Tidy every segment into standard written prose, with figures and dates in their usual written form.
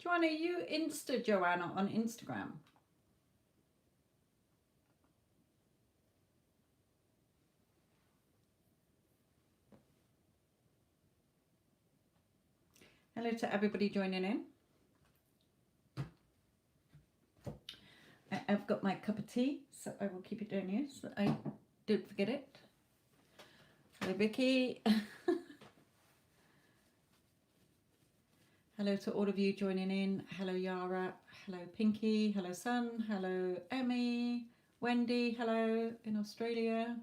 Joanna, you Insta Joanna on Instagram? Hello to everybody joining in. I've got my cup of tea, so I will keep it down here so I don't forget it. Hello, Vicky. Hello to all of you joining in. Hello, Yara. Hello, Pinky. Hello, Sun. Hello, Emmy. Wendy. Hello in Australia.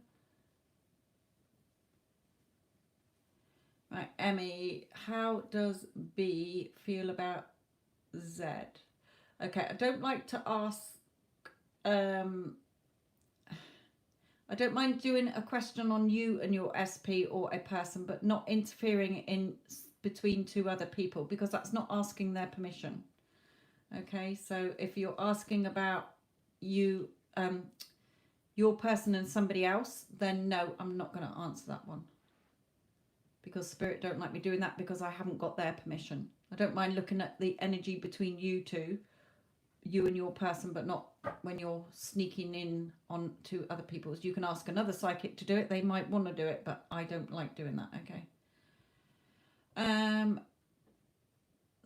Right, Emmy, how does B feel about Z? Okay, I don't like to ask. I don't mind doing a question on you and your SP or a person, but not interfering in between two other people, because that's not asking their permission. Okay, so if you're asking about you, your person and somebody else, then no, I'm not going to answer that one, because Spirit don't like me doing that, because I haven't got their permission. I don't mind looking at the energy between you two, you and your person, but not when you're sneaking in on to other people's. You can ask another psychic to do it. They might want to do it, but I don't like doing that. Okay.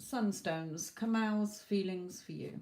Sunstones, Kamal's feelings for you.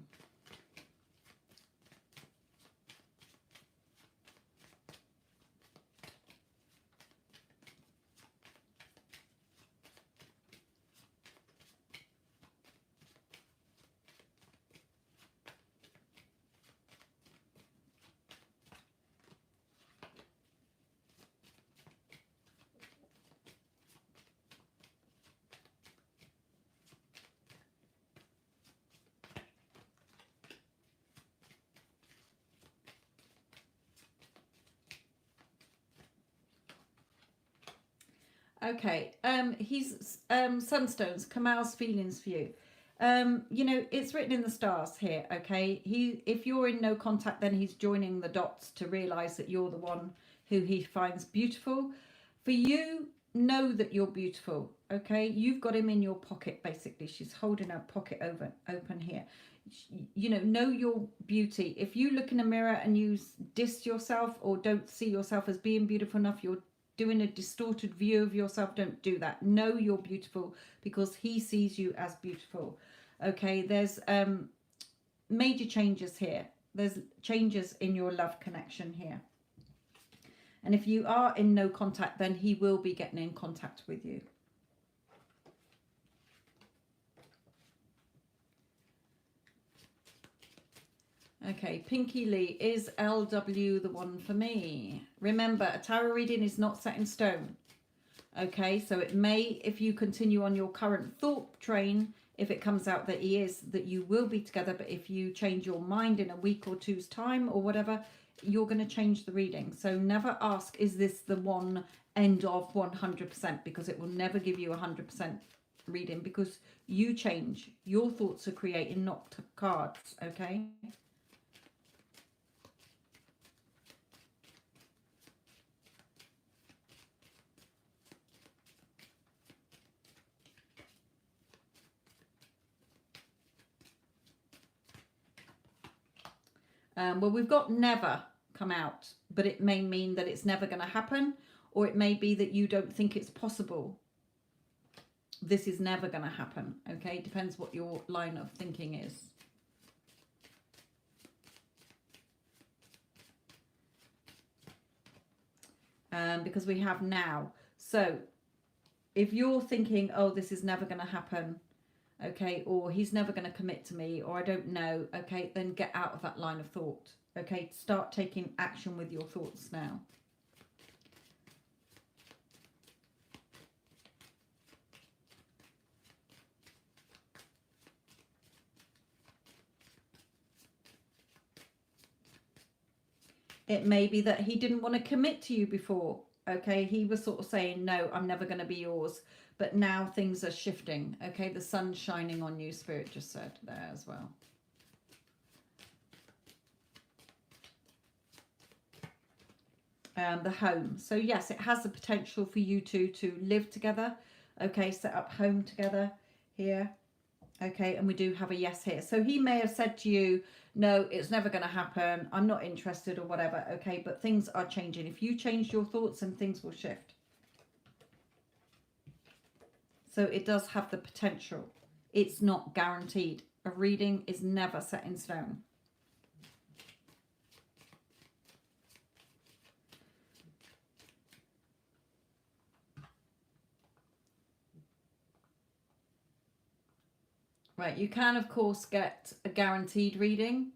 Okay, he's Sunstones, Kamal's feelings for you. You know, it's written in the stars here, okay? If you're in no contact, then he's joining the dots to realize that you're the one who he finds beautiful. For you, know that you're beautiful, okay? You've got him in your pocket, basically. She's holding her pocket open here. You know your beauty. If you look in a mirror and you diss yourself or don't see yourself as being beautiful enough, you're doing a distorted view of yourself. Don't do that. Know you're beautiful, because he sees you as beautiful. Okay, there's major changes here. There's changes in your love connection here. And if you are in no contact, then he will be getting in contact with you. Okay, Pinky Lee, is LW the one for me? Remember, a tarot reading is not set in stone. Okay, so it may, if you continue on your current thought train, if it comes out that he is, that you will be together. But if you change your mind in a week or two's time or whatever, you're going to change the reading. So never ask, is this the one end of 100%? Because it will never give you 100% reading, because you change. Your thoughts are creating, not cards, okay? Well, we've got never come out, but it may mean that it's never going to happen, or it may be that you don't think it's possible. This is never going to happen, okay? Depends what your line of thinking is. Because we have now. So if you're thinking, oh, this is never going to happen, okay, or he's never going to commit to me, or I don't know, okay, then get out of that line of thought. Okay, start taking action with your thoughts now. It may be that he didn't want to commit to you before. Okay, he was sort of saying, no, I'm never going to be yours. But now things are shifting. Okay, the sun's shining on you, Spirit just said there as well. The home. So yes, it has the potential for you two to live together. Okay, set up home together here. Okay, and we do have a yes here. So he may have said to you, no, it's never going to happen. I'm not interested or whatever. Okay, but things are changing. If you change your thoughts, and things will shift. So it does have the potential. It's not guaranteed. A reading is never set in stone. Right, you can of course get a guaranteed reading.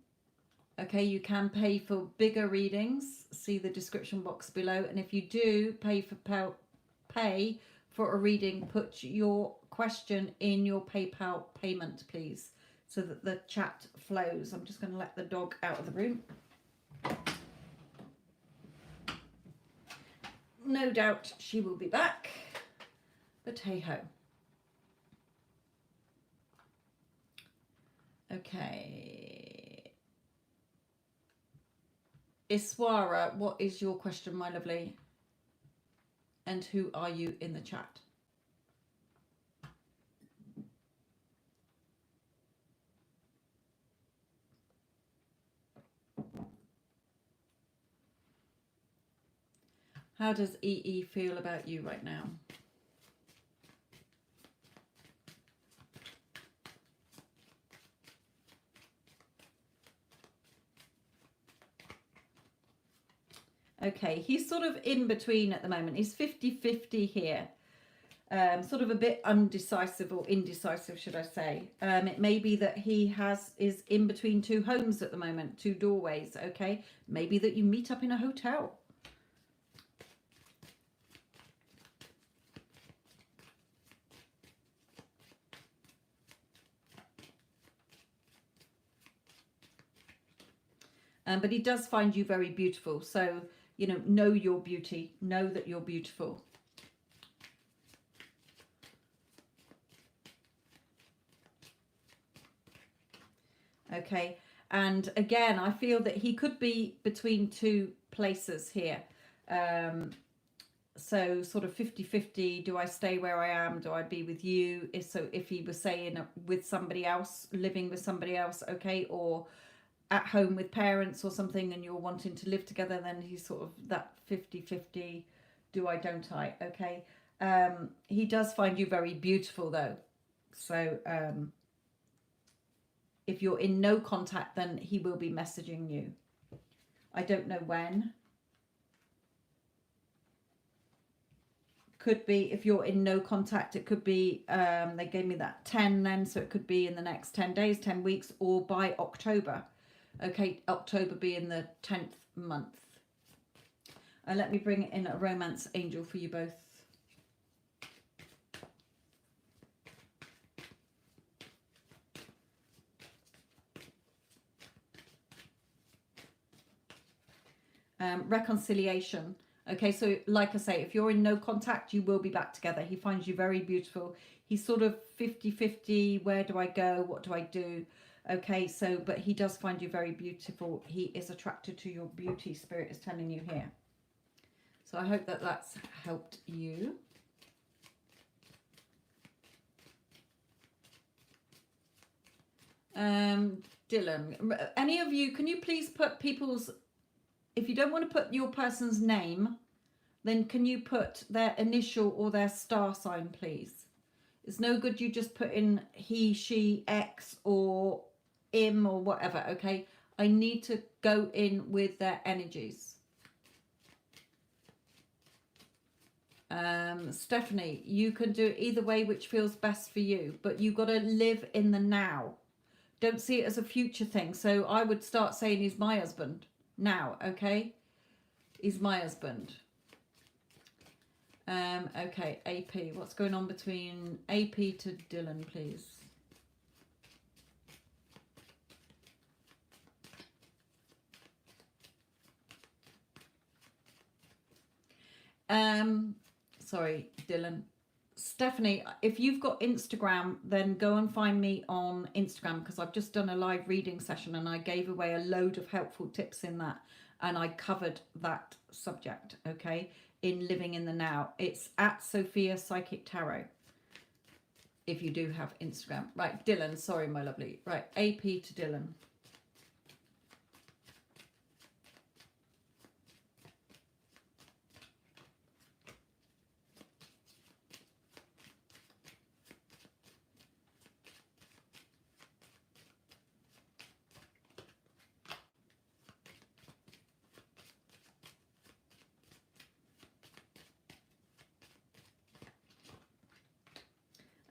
Okay, you can pay for bigger readings. See the description box below. And if you do pay for a reading, put your question in your PayPal payment, please, so that the chat flows. I'm just going to let the dog out of the room. No doubt she will be back, but hey ho. Okay. Iswara, what is your question, my lovely? And who are you in the chat? How does EE feel about you right now? Okay, he's sort of in between at the moment. He's 50-50 here. Sort of a bit undecisive, or indecisive, should I say. It may be that he is in between two homes at the moment, two doorways, okay? Maybe that you meet up in a hotel. But he does find you very beautiful. So, you know your beauty. Know that you're beautiful. Okay. And again, I feel that he could be between two places here. So sort of 50-50. Do I stay where I am? Do I be with you? If he was saying with somebody else, living with somebody else, okay, or at home with parents or something, and you're wanting to live together, then he's sort of that 50-50. Do I, don't I? Okay. He does find you very beautiful though. So if you're in no contact, then he will be messaging you. I don't know when. Could be, if you're in no contact, it could be, they gave me that 10 then, so it could be in the next 10 days, 10 weeks, or by October. Okay, October being the 10th month. Let me bring in a romance angel for you both. Reconciliation. Okay, so like I say, if you're in no contact, you will be back together. He finds you very beautiful. He's sort of 50-50. Where do I go? What do I do? Okay, so, but he does find you very beautiful. He is attracted to your beauty, Spirit is telling you here. So I hope that that's helped you. Dylan, any of you, can you please put people's, if you don't want to put your person's name, then can you put their initial or their star sign, please? It's no good you just put in he, she, X, or im, or whatever, okay? I need to go in with their energies. Stephanie, you can do it either way, which feels best for you, but you've got to live in the now. Don't see it as a future thing. So I would start saying he's my husband now, okay? He's my husband. Okay, AP. What's going on between AP to Dylan, please? Sorry, Dylan. Stephanie, if you've got Instagram, then go and find me on Instagram, because I've just done a live reading session and I gave away a load of helpful tips in that, and I covered that subject, okay, in Living in the Now. It's at Sophia Psychic Tarot. if you do have Instagram. Right, Dylan, sorry, my lovely. Right, AP to Dylan.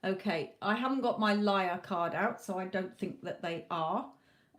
Okay, I haven't got my liar card out, so I don't think that they are.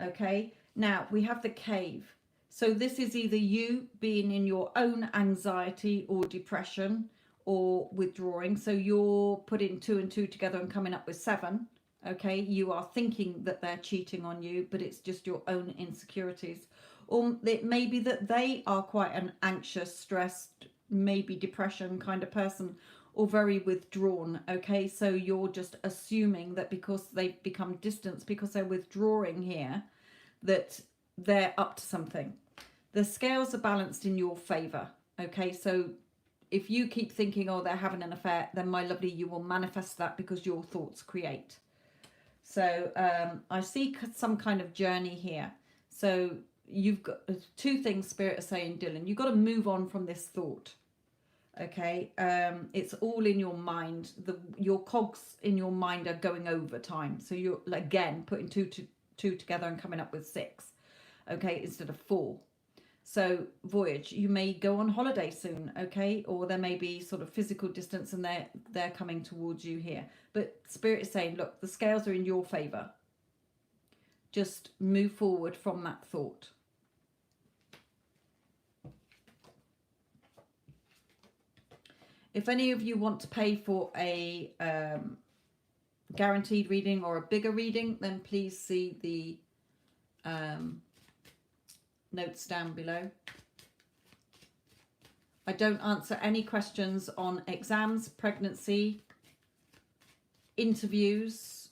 Okay, now we have the cave. So this is either you being in your own anxiety or depression or withdrawing. So you're putting 2 and 2 together and coming up with 7. Okay, you are thinking that they're cheating on you, but it's just your own insecurities. Or it may be that they are quite an anxious, stressed, maybe depression kind of person, or very withdrawn. Okay, so you're just assuming that because they've become distant, because they're withdrawing here, that they're up to something. The scales are balanced in your favor. Okay, so if you keep thinking, oh, they're having an affair, then my lovely, you will manifest that because your thoughts create. So I see some kind of journey here. So you've got 2 things Spirit are saying, Dylan. You've got to move on from this thought. Okay, it's all in your mind. Your cogs in your mind are going over time. So you're again putting two together and coming up with 6. Okay, instead of 4. So voyage, you may go on holiday soon. Okay, or there may be sort of physical distance, and they're coming towards you here. But Spirit is saying, look, the scales are in your favor. Just move forward from that thought. If any of you want to pay for a guaranteed reading or a bigger reading, then please see the notes down below. I don't answer any questions on exams, pregnancy, interviews.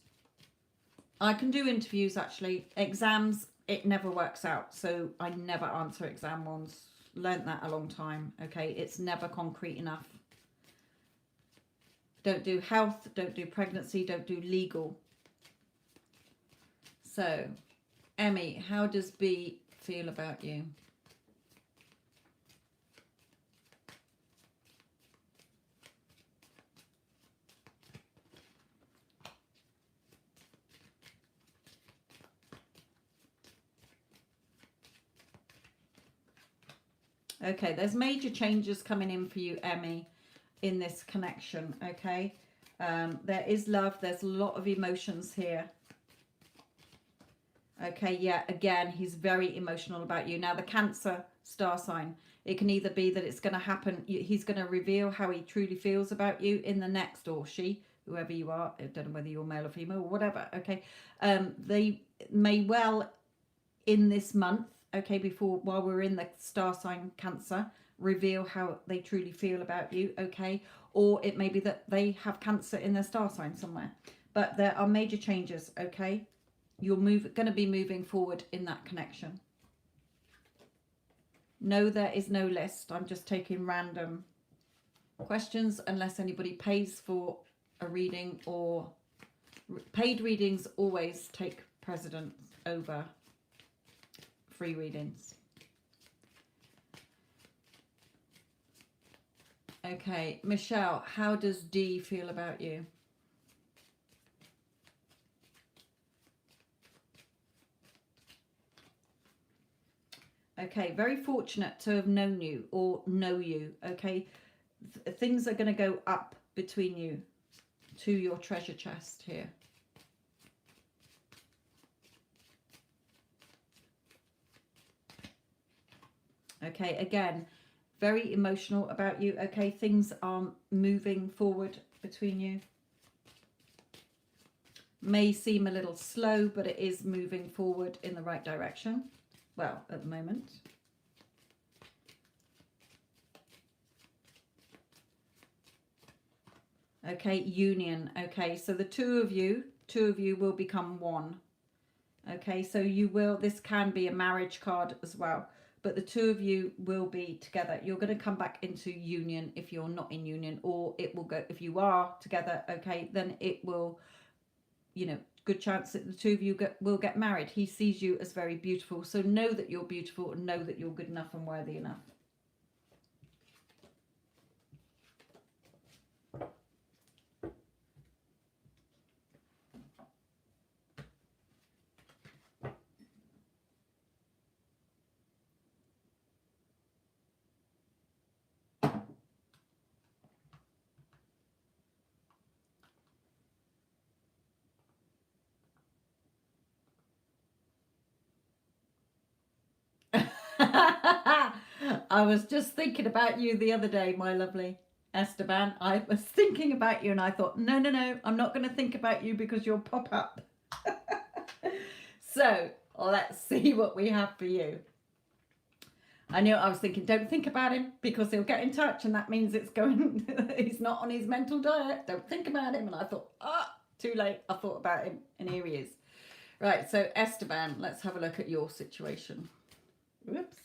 I can do interviews actually. Exams, it never works out. So I never answer exam ones. Learned that a long time. Okay, it's never concrete enough. Don't do health, don't do pregnancy, don't do legal. So, Emmy, how does B feel about you? Okay, there's major changes coming in for you, Emmy, in this connection. Okay, there is love. There's a lot of emotions here. Okay, yeah, again, he's very emotional about you. Now, the Cancer star sign, it can either be that it's going to happen, he's going to reveal how he truly feels about you in the next, or she, whoever you are, I don't know whether you're male or female or whatever, okay, they may well, in this month, okay, while we're in the star sign Cancer, reveal how they truly feel about you, okay, or it may be that they have Cancer in their star sign somewhere, but there are major changes, okay. You're going to be moving forward in that connection. No, there is no list. I'm just taking random questions unless anybody pays for a reading, or paid readings always take precedence over free readings. Okay, Michelle, how does D feel about you? Okay, very fortunate to have known you or know you, okay? Things are going to go up between you to your treasure chest here. Okay, again, very emotional about you, okay? Things are moving forward between you. May seem a little slow, but it is moving forward in the right direction. Well, at the moment. Okay, union. Okay, so the two of you will become one. Okay, so you will, this can be a marriage card as well, but the two of you will be together. You're going to come back into union if you're not in union, or it will go, if you are together, okay, then it will, you know, good chance that the two of you will get married. He sees you as very beautiful. So know that you're beautiful and know that you're good enough and worthy enough. I was just thinking about you the other day, my lovely Esteban. I was thinking about you and I thought, no, no, no, I'm not going to think about you because you'll pop up. So let's see what we have for you. I knew, I was thinking, don't think about him because he'll get in touch and that means it's going, he's not on his mental diet. Don't think about him. And I thought, too late. I thought about him and here he is. Right, so Esteban, let's have a look at your situation. Whoops.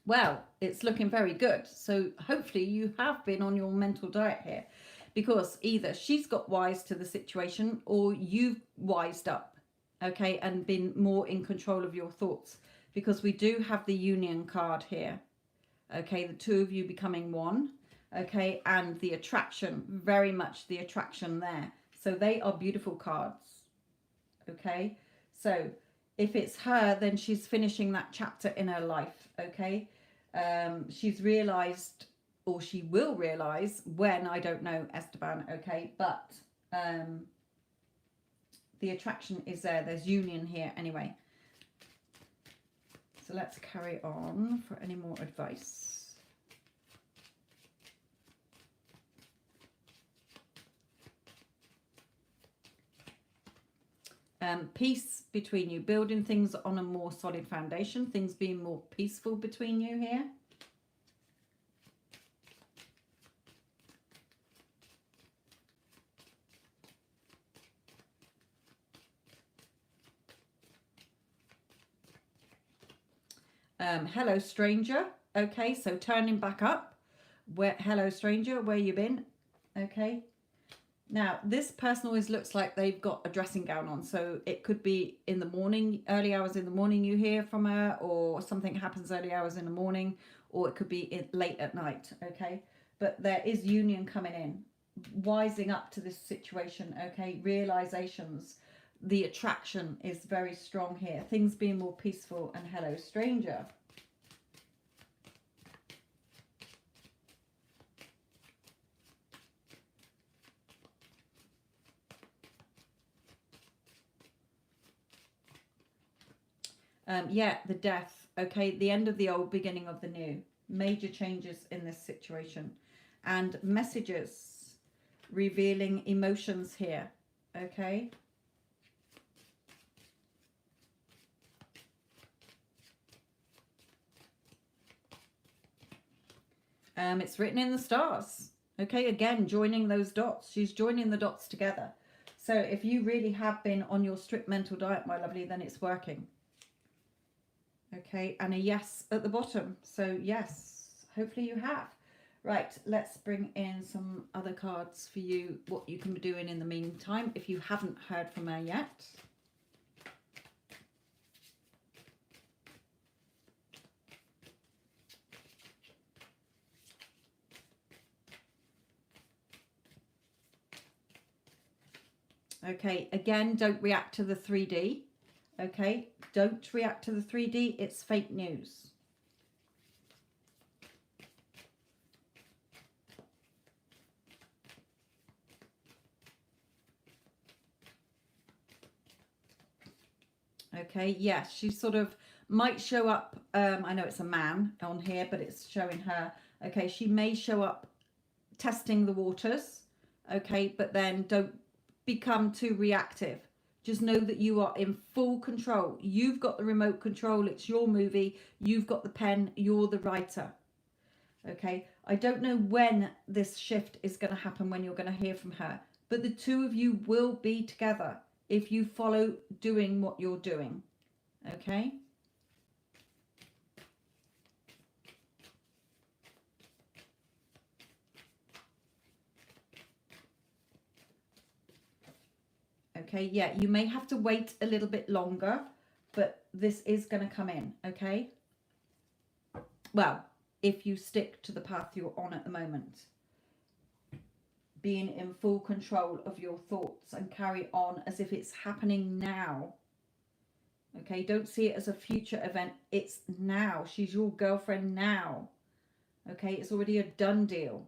Well, it's looking very good. So hopefully you have been on your mental diet here, because either she's got wise to the situation or you've wised up, okay, and been more in control of your thoughts, because we do have the union card here, okay, the two of you becoming one, okay, and the attraction, very much the attraction there. So they are beautiful cards, okay. So if it's her, then she's finishing that chapter in her life, okay. She's realized, or she will realize when, I don't know, Esteban, okay, but the attraction is there. There's union here anyway. So let's carry on for any more advice. Peace between you, building things on a more solid foundation, things being more peaceful between you here. Hello stranger, okay, so turning back up, where, hello stranger, where you been, okay. Now, this person always looks like they've got a dressing gown on. So it could be in the morning, early hours in the morning you hear from her, or something happens early hours in the morning, or it could be late at night, okay? But there is union coming in, wising up to this situation, okay? Realizations, the attraction is very strong here. Things being more peaceful, and hello, stranger. Yeah, the death, okay, the end of the old, beginning of the new. Major changes in this situation. And messages revealing emotions here, okay. It's written in the stars, okay, again, joining those dots. She's joining the dots together. So if you really have been on your strict mental diet, my lovely, then it's working. Okay, and a yes at the bottom. So yes, hopefully you have. Right, let's bring in some other cards for you, what you can be doing in the meantime if you haven't heard from her yet. Okay, again, don't react to the 3D. Okay, don't react to the 3D. It's fake news. Okay, yes, she sort of might show up. I know it's a man on here, but it's showing her. Okay, she may show up testing the waters, okay? But then don't become too reactive. Just know that you are in full control. You've got the remote control. It's your movie. You've got the pen. You're the writer. Okay. I don't know when this shift is going to happen, when you're going to hear from her. But the two of you will be together if you follow doing what you're doing. Okay. Okay, yeah, you may have to wait a little bit longer, but this is going to come in, okay? Well, if you stick to the path you're on at the moment. Being in full control of your thoughts and carry on as if it's happening now. Okay, don't see it as a future event. It's now. She's your girlfriend now. Okay, it's already a done deal.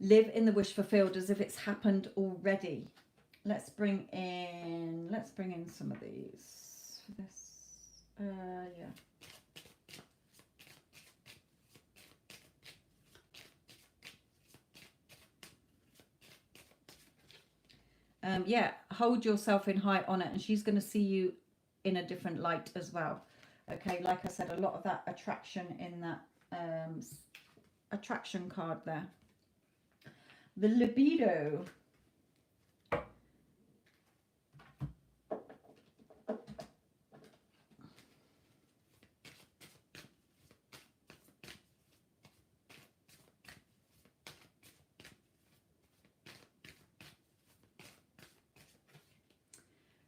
Live in the wish fulfilled as if it's happened already. Let's bring in some of these for this. Yeah. Yeah, hold yourself in high honor, and she's going to see you in a different light as well. Okay, like I said, a lot of that attraction in that attraction card there. The libido.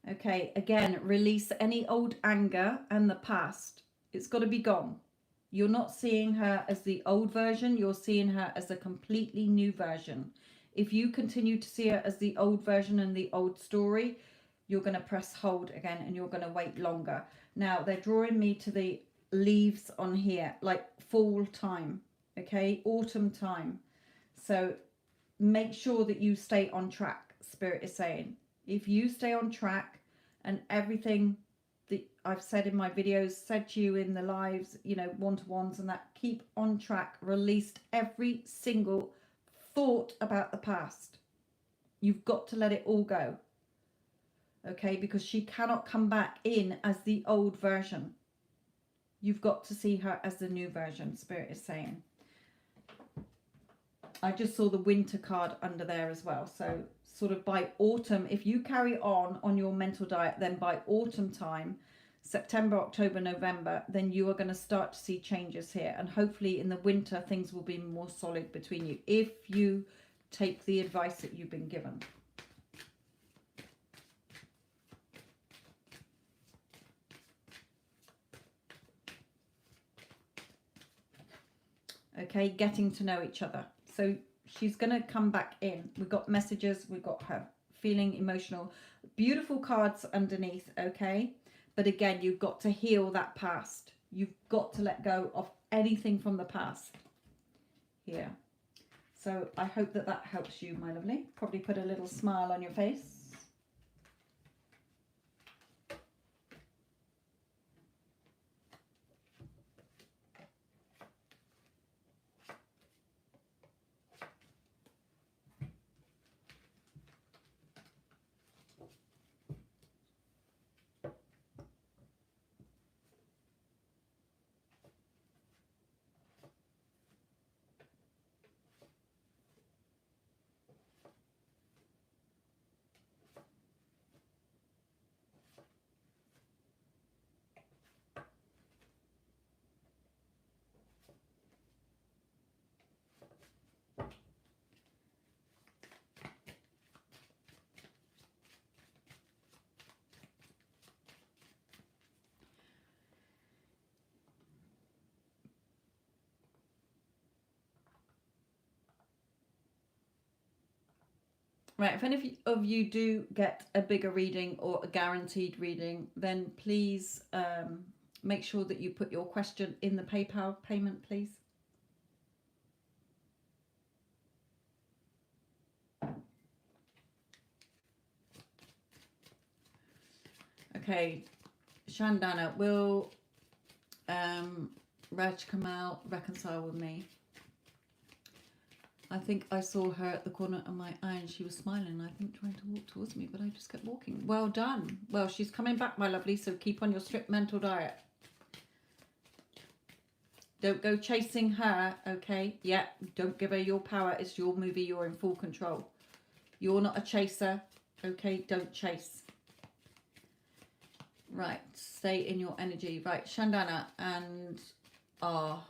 Okay, again, release any old anger and the past. It's got to be gone. You're not seeing her as the old version. You're seeing her as a completely new version. If you continue to see her as the old version and the old story, you're going to press hold again and you're going to wait longer. Now, they're drawing me to the leaves on here, like fall time, okay, autumn time. So make sure that you stay on track, Spirit is saying. If you stay on track and everything that I've said in my videos, said to you in the lives, you know, one-to-ones and that, keep on track, released every single thought about the past. You've got to let it all go. Okay, because she cannot come back in as the old version. You've got to see her as the new version, Spirit is saying. I just saw the winter card under there as well. So sort of by autumn, if you carry on your mental diet, then by autumn time, September, October, November, then you are going to start to see changes here. And hopefully in the winter, things will be more solid between you if you take the advice that you've been given. Okay, getting to know each other. So she's going to come back in. We've got messages. We've got her feeling emotional. Beautiful cards underneath, okay? But again, you've got to heal that past. You've got to let go of anything from the past here. So I hope that that helps you, my lovely. Probably put a little smile on your face. Right, if any of you do get a bigger reading or a guaranteed reading, then please make sure that you put your question in the PayPal payment, please. Okay, Shandana, will Raj Kamal reconcile with me? I think I saw her at the corner of my eye and she was smiling, I think trying to walk towards me, but I just kept walking. Well done. Well, she's coming back, my lovely, so keep on your strict mental diet. Don't go chasing her, okay? Yeah, don't give her your power. It's your movie. You're in full control. You're not a chaser, okay? Don't chase. Right, stay in your energy. Right, Shandana and R.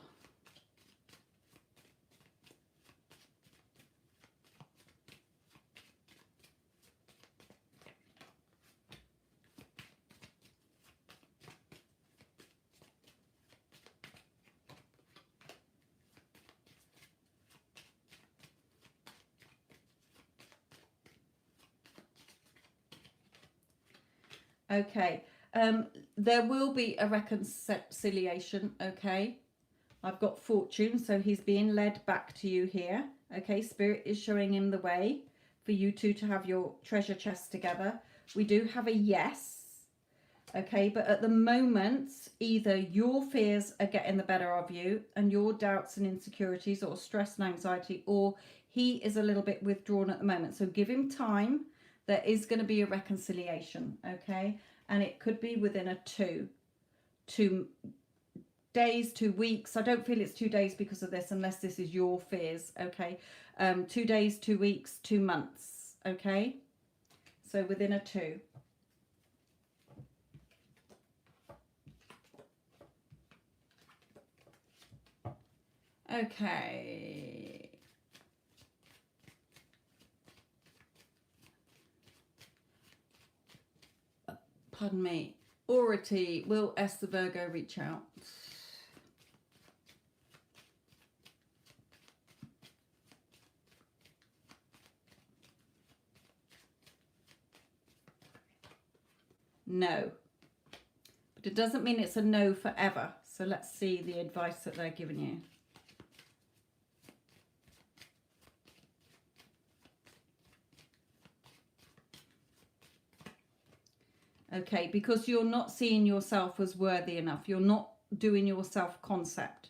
Okay, there will be a reconciliation, okay? I've got fortune, so he's being led back to you here. Okay, Spirit is showing him the way for you two to have your treasure chest together. We do have a yes. Okay, but at the moment, either your fears are getting the better of you and your doubts and insecurities or stress and anxiety, or he is a little bit withdrawn at the moment. So give him time. There is going to be a reconciliation, okay? And it could be within a two days, 2 weeks. I don't feel it's 2 days because of this, unless this is your fears, okay? 2 days, 2 weeks, 2 months, okay? So within a two. Okay. Pardon me. Ority, will S the Virgo reach out? No. But it doesn't mean it's a no forever. So let's see the advice that they're giving you. Okay, because you're not seeing yourself as worthy enough. You're not doing your self-concept.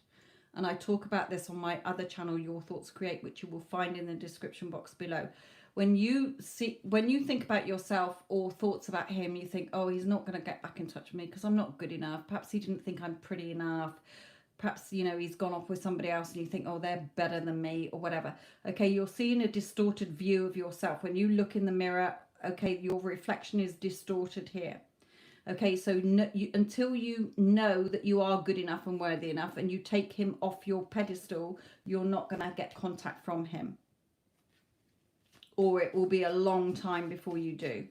And I talk about this on my other channel, Your Thoughts Create, which you will find in the description box below. When you think about yourself or thoughts about him, you think, oh, he's not going to get back in touch with me because I'm not good enough. Perhaps he didn't think I'm pretty enough. Perhaps, you know, he's gone off with somebody else and you think, oh, they're better than me or whatever. Okay, you're seeing a distorted view of yourself. When you look in the mirror, okay, your reflection is distorted here. Okay, so until you know that you are good enough and worthy enough and you take him off your pedestal, you're not going to get contact from him. Or it will be a long time before you do.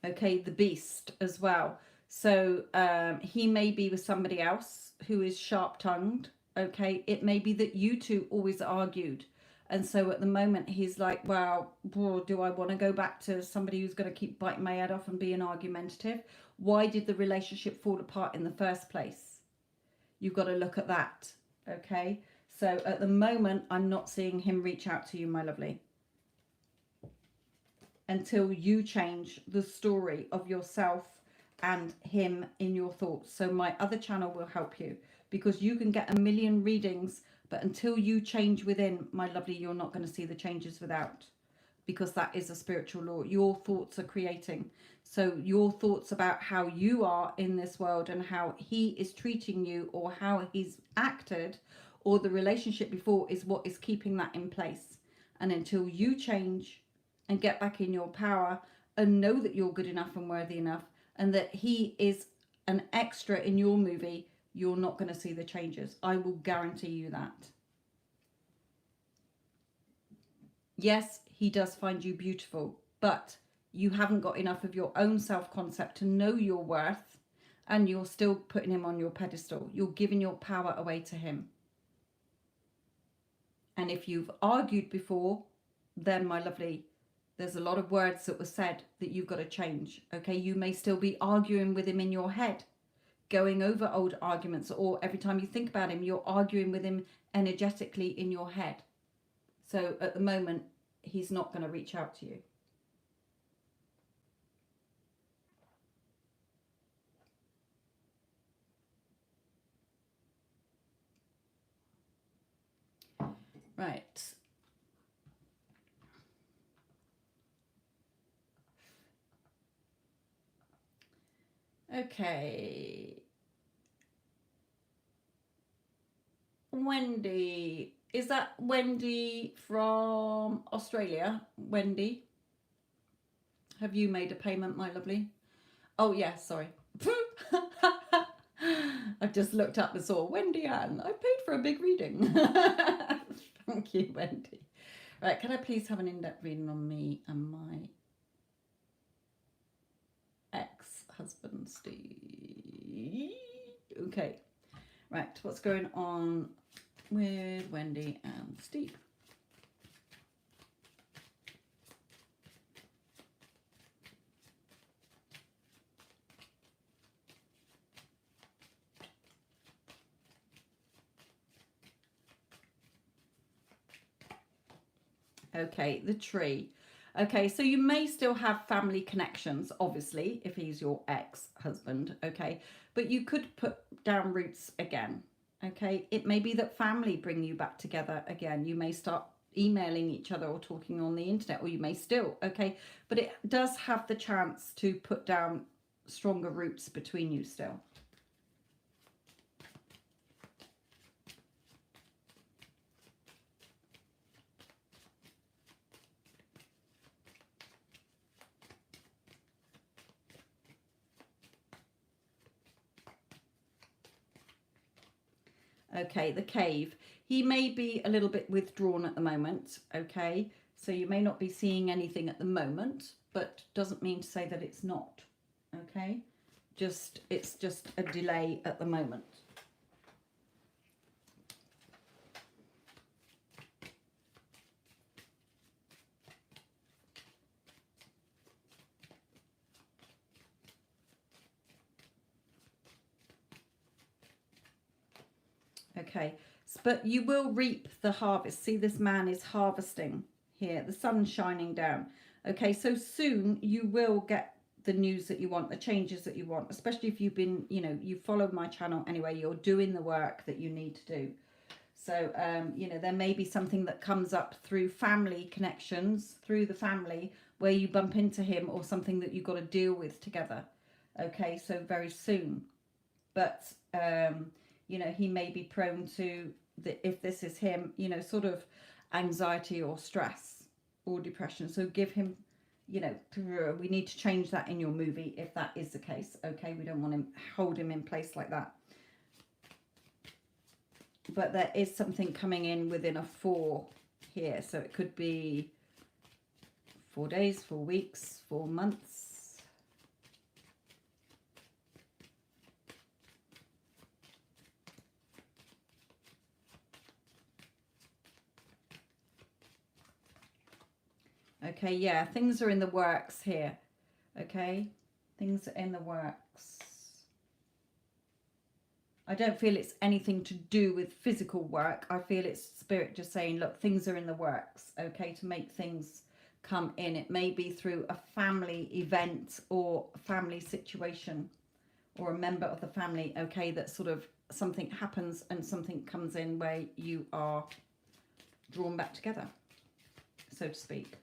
Okay, the Beast as well. So he may be with somebody else who is sharp-tongued. Okay, it may be that you two always argued. And so at the moment he's like, well, do I want to go back to somebody who's going to keep biting my head off and being argumentative? Why did the relationship fall apart in the first place? You've got to look at that. Okay, so at the moment I'm not seeing him reach out to you, my lovely, until you change the story of yourself and him in your thoughts. So my other channel will help you, because you can get a million readings, but until you change within, my lovely, you're not going to see the changes without, because that is a spiritual law. Your thoughts are creating. So your thoughts about how you are in this world and how he is treating you or how he's acted or the relationship before is what is keeping that in place. And until you change and get back in your power and know that you're good enough and worthy enough and that he is an extra in your movie, you're not going to see the changes. I will guarantee you that. Yes, he does find you beautiful, but you haven't got enough of your own self-concept to know your worth, and you're still putting him on your pedestal. You're giving your power away to him. And if you've argued before, then, my lovely, there's a lot of words that were said that you've got to change. Okay, you may still be arguing with him in your head, going over old arguments, or every time you think about him, you're arguing with him energetically in your head. So at the moment, he's not going to reach out to you. Right. Okay. Wendy. Is that Wendy from Australia? Wendy? Have you made a payment, my lovely? Oh, yeah, sorry. I just looked up and saw Wendy Ann. I paid for a big reading. Thank you, Wendy. Right, can I please have an in-depth reading on me and my ex-husband, Steve? Okay. Right, what's going on with Wendy and Steve? Okay, the tree. Okay, so you may still have family connections, obviously, if he's your ex-husband, okay? But you could put down roots again, okay? It may be that family bring you back together again. You may start emailing each other or talking on the internet, or you may still, okay? But it does have the chance to put down stronger roots between you still. Okay, the cave. He may be a little bit withdrawn at the moment, okay? So you may not be seeing anything at the moment, but doesn't mean to say that it's not, okay? It's just a delay at the moment. Okay, but you will reap the harvest. See, this man is harvesting here. The sun's shining down. Okay, so soon you will get the news that you want, the changes that you want, especially if you've been, you followed my channel anyway, you're doing the work that you need to do. So, there may be something that comes up through family connections, through the family, where you bump into him, or something that you've got to deal with together. Okay, so very soon. But, he may be prone to, if this is him, sort of anxiety or stress or depression. So give him, we need to change that in your movie if that is the case. Okay, we don't want to hold him in place like that. But there is something coming in within a 4 here. So it could be 4 days, 4 weeks, 4 months. Okay, yeah, things are in the works here. Okay, things are in the works. I don't feel it's anything to do with physical work. I feel it's spirit just saying, look, things are in the works, okay, to make things come in. It may be through a family event or family situation or a member of the family, okay, that sort of something happens and something comes in where you are drawn back together, so to speak.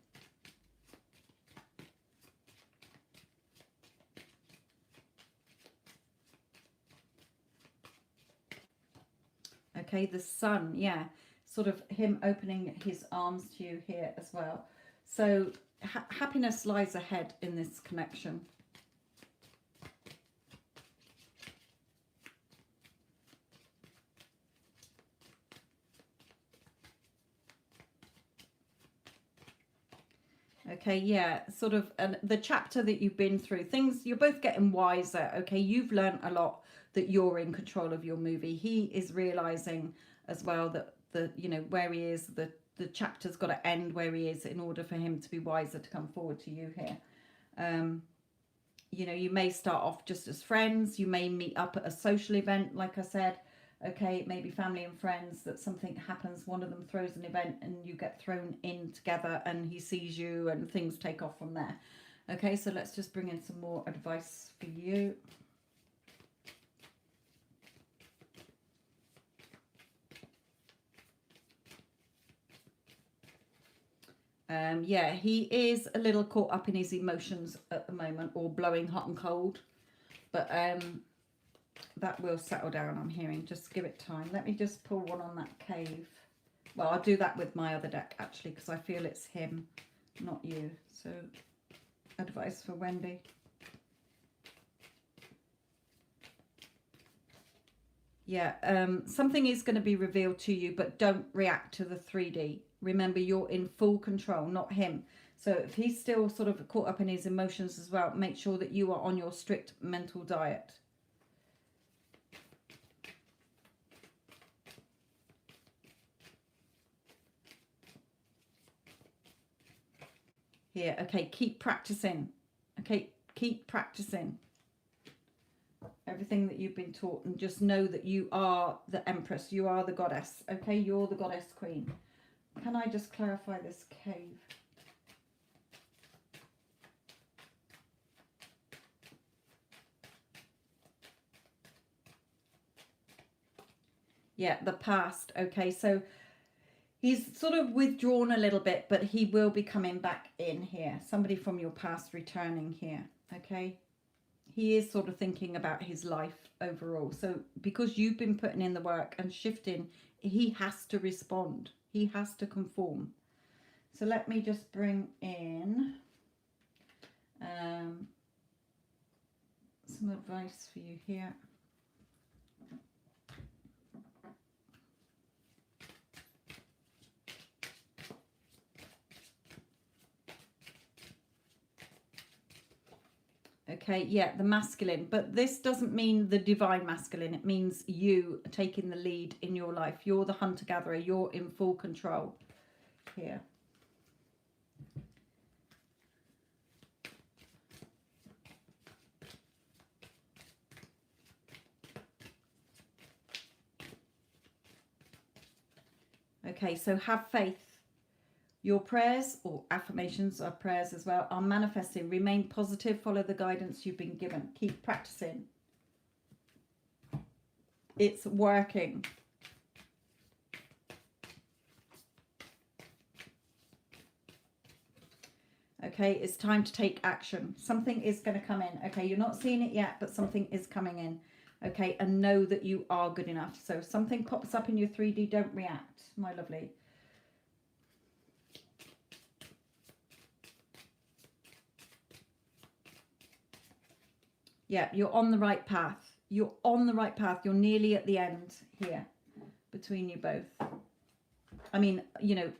Okay, the sun, yeah, sort of him opening his arms to you here as well. So happiness lies ahead in this connection. Okay, yeah, sort of the chapter that you've been through, things, you're both getting wiser, okay? You've learned a lot that you're in control of your movie. He is realizing as well that where he is, the chapter's got to end where he is in order for him to be wiser to come forward to you here. You may start off just as friends. You may meet up at a social event, like I said. Okay, maybe family and friends, that something happens, one of them throws an event and you get thrown in together and he sees you and things take off from there. Okay, so let's just bring in some more advice for you. Yeah, he is a little caught up in his emotions at the moment, or blowing hot and cold. But that will settle down, I'm hearing. Just give it time. Let me just pull one on that cave. Well, I'll do that with my other deck, actually, because I feel it's him, not you. So, advice for Wendy. Yeah, something is going to be revealed to you, but don't react to the 3D. Remember, you're in full control, not him. So if he's still sort of caught up in his emotions as well, make sure that you are on your strict mental diet. Here, okay, keep practicing. Okay, keep practicing everything that you've been taught, and just know that you are the Empress, you are the goddess. Okay, you're the goddess queen. Can I just clarify this cave? Yeah, the past. Okay, so he's sort of withdrawn a little bit, but he will be coming back in here. Somebody from your past returning here. Okay, he is sort of thinking about his life overall. So because you've been putting in the work and shifting, he has to respond. He has to conform. So let me just bring in some advice for you here. Okay, yeah, the masculine, but this doesn't mean the divine masculine. It means you taking the lead in your life. You're the hunter-gatherer. You're in full control here. Okay, so have faith. Your prayers, or affirmations are prayers as well, are manifesting. Remain positive. Follow the guidance you've been given. Keep practicing. It's working. Okay, it's time to take action. Something is going to come in. Okay, you're not seeing it yet, but something is coming in. Okay, and know that you are good enough. So if something pops up in your 3D, don't react, my lovely. Yeah, you're on the right path. You're on the right path. You're nearly at the end here between you both. I mean, you know,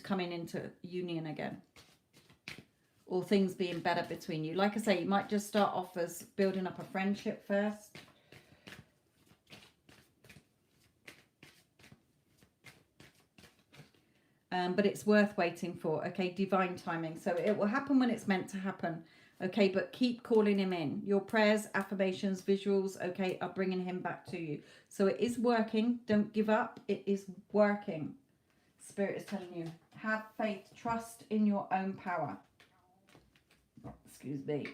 coming into union again. Or things being better between you. Like I say, you might just start off as building up a friendship first. But it's worth waiting for. Okay, divine timing. So it will happen when it's meant to happen. Okay, but keep calling him in. Your prayers, affirmations, visuals, okay, are bringing him back to you. So it is working. Don't give up. It is working. Spirit is telling you. Have faith. Trust in your own power. Excuse me.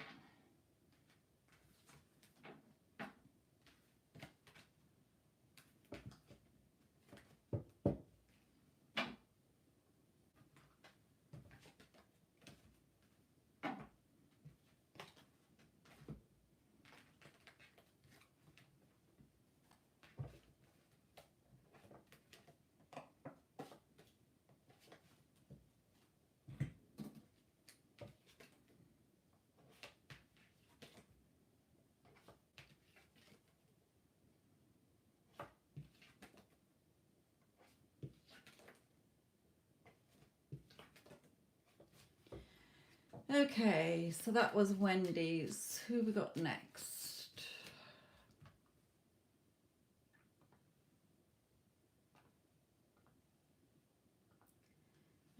Okay, so that was Wendy's. Who we got next?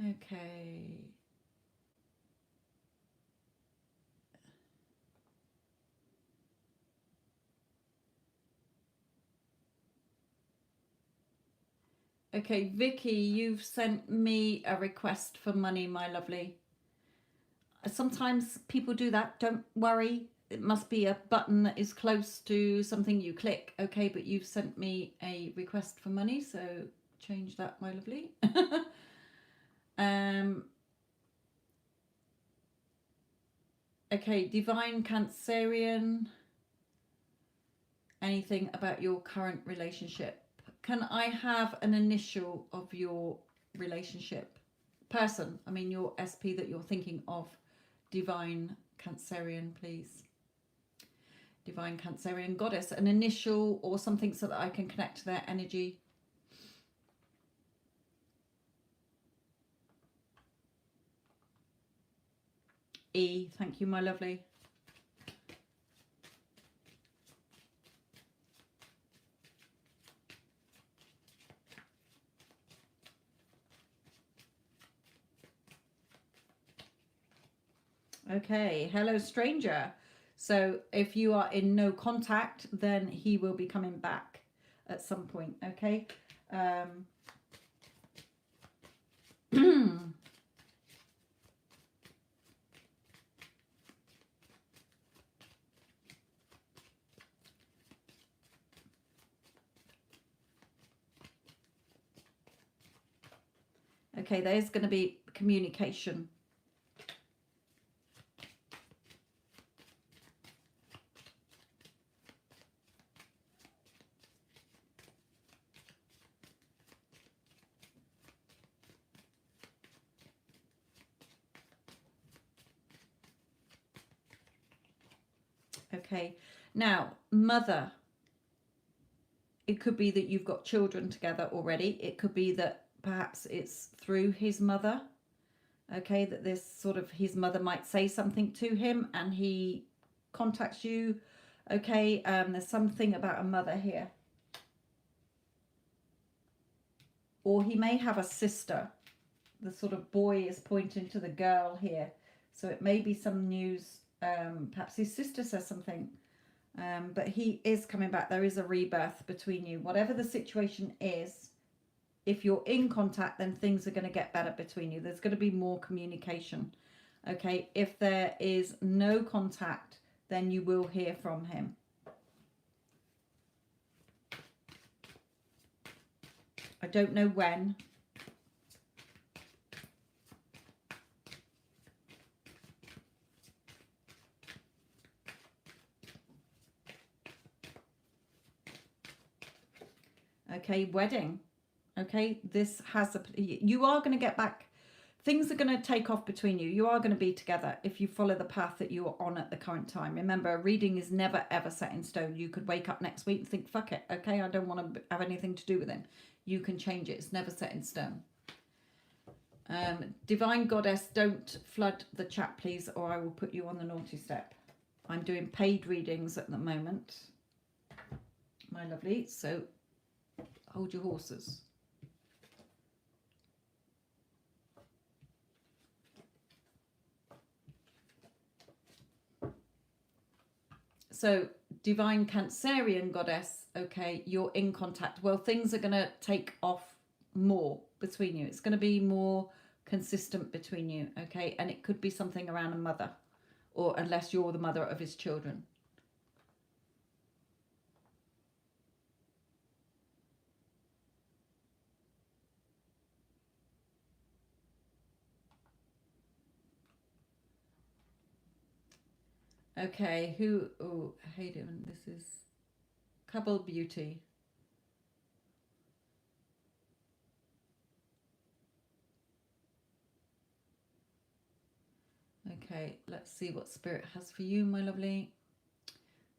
Okay. Okay, Vicky, you've sent me a request for money, my lovely. Sometimes people do that. Don't worry. It must be a button that is close to something you click. Okay, but you've sent me a request for money, so change that, my lovely. Okay, Divine Cancerian. Anything about your current relationship? Can I have an initial of your relationship? Person, I mean your SP that you're thinking of. Divine Cancerian, please. Divine Cancerian Goddess. An initial or something so that I can connect to their energy. E, thank you, my lovely. Okay, hello stranger. So if you are in no contact, then he will be coming back at some point, okay? Okay, there's going to be communication. Okay, now, mother. It could be that you've got children together already. It could be that perhaps it's through his mother. Okay, that this sort of his mother might say something to him and he contacts you. Okay, there's something about a mother here. Or he may have a sister. The sort of boy is pointing to the girl here. So it may be some news. Perhaps his sister says something. But he is coming back. There is a rebirth between you. Whatever the situation is, if you're in contact, then things are going to get better between you. There's going to be more communication. Okay, if there is no contact, then you will hear from him. I don't know when. Okay, wedding. Okay, this has a, you are going to get back. Things are going to take off between you. You are going to be together if you follow the path that you are on at the current time. Remember, a reading is never ever set in stone. You could wake up next week and think, fuck it, okay, I don't want to have anything to do with him. You can change it. It's never set in stone. Divine Goddess, don't flood the chat, please, or I will put you on the naughty step. I'm doing paid readings at the moment, my lovely, so hold your horses. So, Divine Cancerian Goddess, okay, you're in contact. Well, things are going to take off more between you. It's going to be more consistent between you, okay? And it could be something around a mother, or unless you're the mother of his children. Okay, who, oh, Hayden, this is Couple Beauty. Okay, let's see what Spirit has for you, my lovely.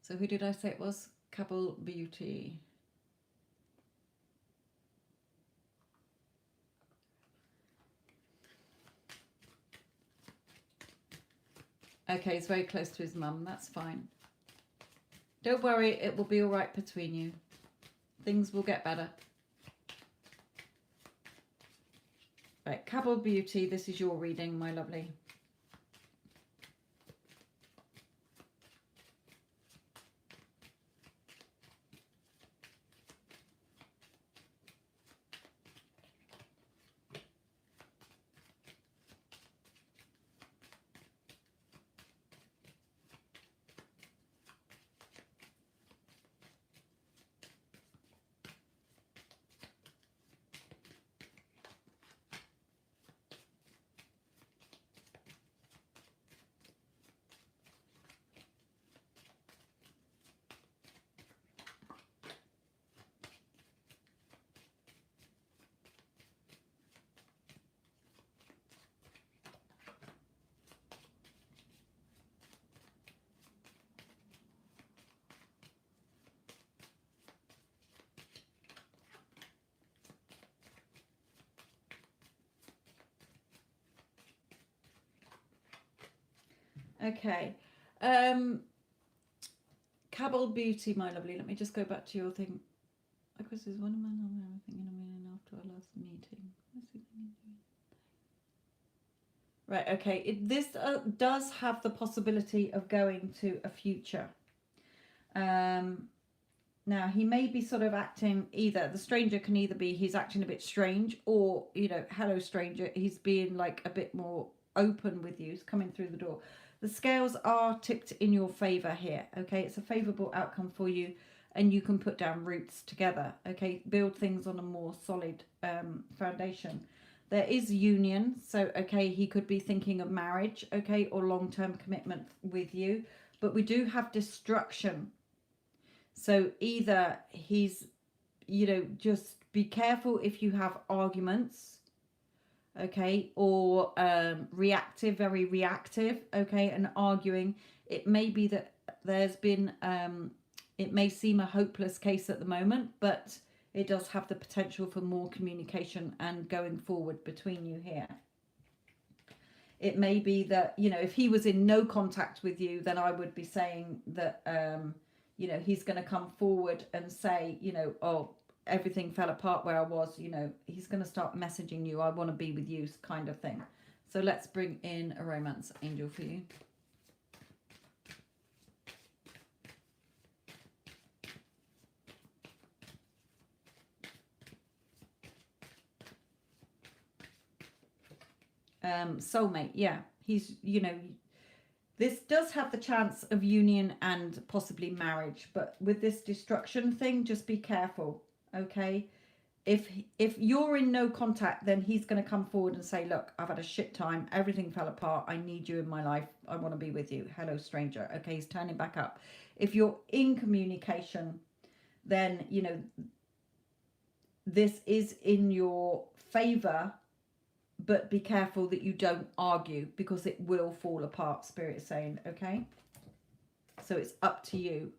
So who did I say it was? Couple Beauty. Okay, he's very close to his mum. That's fine. Don't worry, it will be all right between you. Things will get better. Right, Couple Beauty, this is your reading, my lovely. Okay. Cabal Beauty, my lovely. Let me just go back to your thing. Chris is one of my everything in a million after our last meeting. Right, okay. This does have the possibility of going to a future. Now, he may be sort of acting either, the stranger can either be he's acting a bit strange, or, you know, hello stranger, he's being like a bit more open with you, he's coming through the door. The scales are tipped in your favor here, okay? It's a favorable outcome for you, and you can put down roots together, okay? Build things on a more solid foundation. There is union, so, okay, he could be thinking of marriage, okay, or long-term commitment with you, but we do have destruction. So either he's, you know, just be careful if you have arguments, okay, or reactive, very reactive, okay, and arguing. It may be that there's been, it may seem a hopeless case at the moment, but it does have the potential for more communication and going forward between you here. It may be that, you know, if he was in no contact with you, then I would be saying that, you know, he's going to come forward and say, you know, oh, everything fell apart where I was, you know, he's going to start messaging you, I want to be with you, kind of thing. So let's bring in a romance angel for you. Soulmate, yeah. He's, you know, this does have the chance of union and possibly marriage, but with this destruction thing, just be careful, okay? If you're in no contact, then he's going to come forward and say, look, I've had a shit time, everything fell apart, I need you in my life, I want to be with you, hello stranger, okay? He's turning back up. If you're in communication, then, you know, this is in your favor, but be careful that you don't argue, because it will fall apart, Spirit is saying, okay? So it's up to you.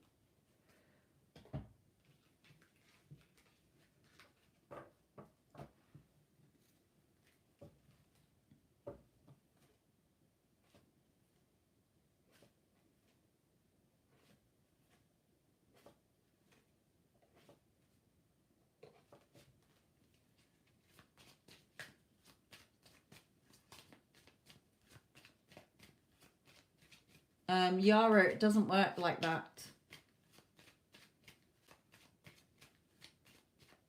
Yara, it doesn't work like that.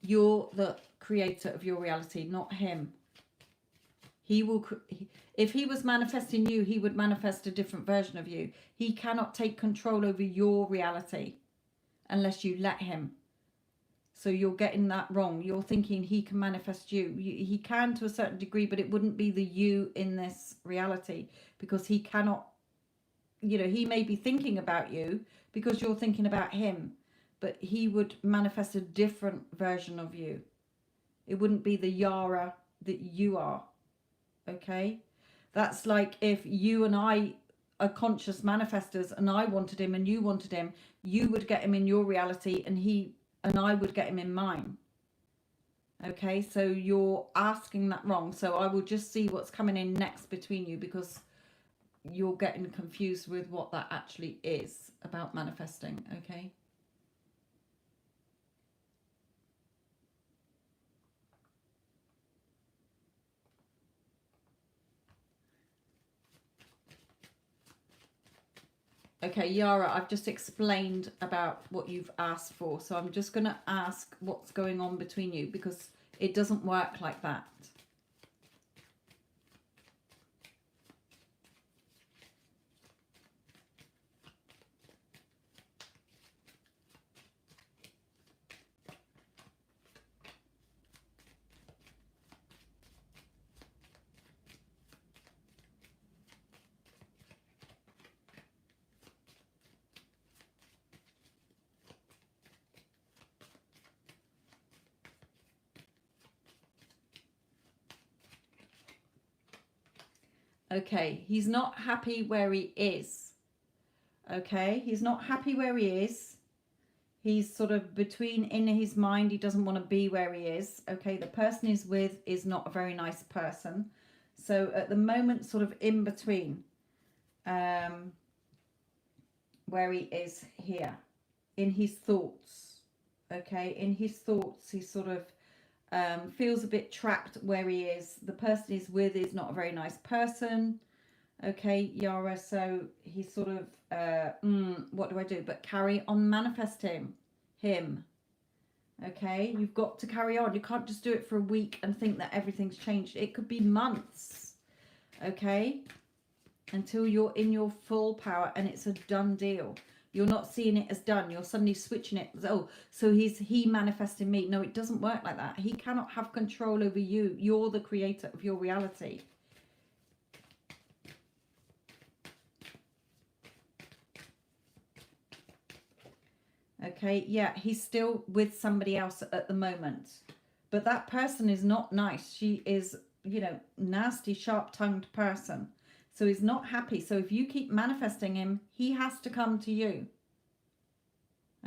You're the creator of your reality, not him. He will, if he was manifesting you, he would manifest a different version of you. He cannot take control over your reality unless you let him. So you're getting that wrong. You're thinking he can manifest you. He can to a certain degree, but it wouldn't be the you in this reality, because he cannot, you know, he may be thinking about you because you're thinking about him, but he would manifest a different version of you. It wouldn't be the Yara that you are, okay? That's like if you and I are conscious manifestors and I wanted him and you wanted him, you would get him in your reality and he and I would get him in mine. Okay, so you're asking that wrong. So I will just see what's coming in next between you, because you're getting confused with what that actually is about manifesting, okay? Okay, Yara, I've just explained about what you've asked for, so I'm just going to ask what's going on between you, because it doesn't work like that. Okay, he's not happy where he is. Okay, he's not happy where he is. He's sort of between, in his mind, he doesn't want to be where he is. Okay, the person he's with is not a very nice person. So at the moment, sort of in between. um, where he is here in his thoughts. Okay, in his thoughts, he sort of feels a bit trapped where he is. The person he's with is not a very nice person. Okay, Yara, so he's sort of, what do I do? But carry on manifesting him. Okay, you've got to carry on. You can't just do it for a week and think that everything's changed. It could be months. Okay, until you're in your full power and it's a done deal. You're not seeing it as done. You're suddenly switching it. Oh, so he manifesting me. No, it doesn't work like that. He cannot have control over you. You're the creator of your reality. Okay, yeah, he's still with somebody else at the moment. But that person is not nice. She is, you know, nasty, sharp-tongued person. So he's not happy. So if you keep manifesting him, he has to come to you.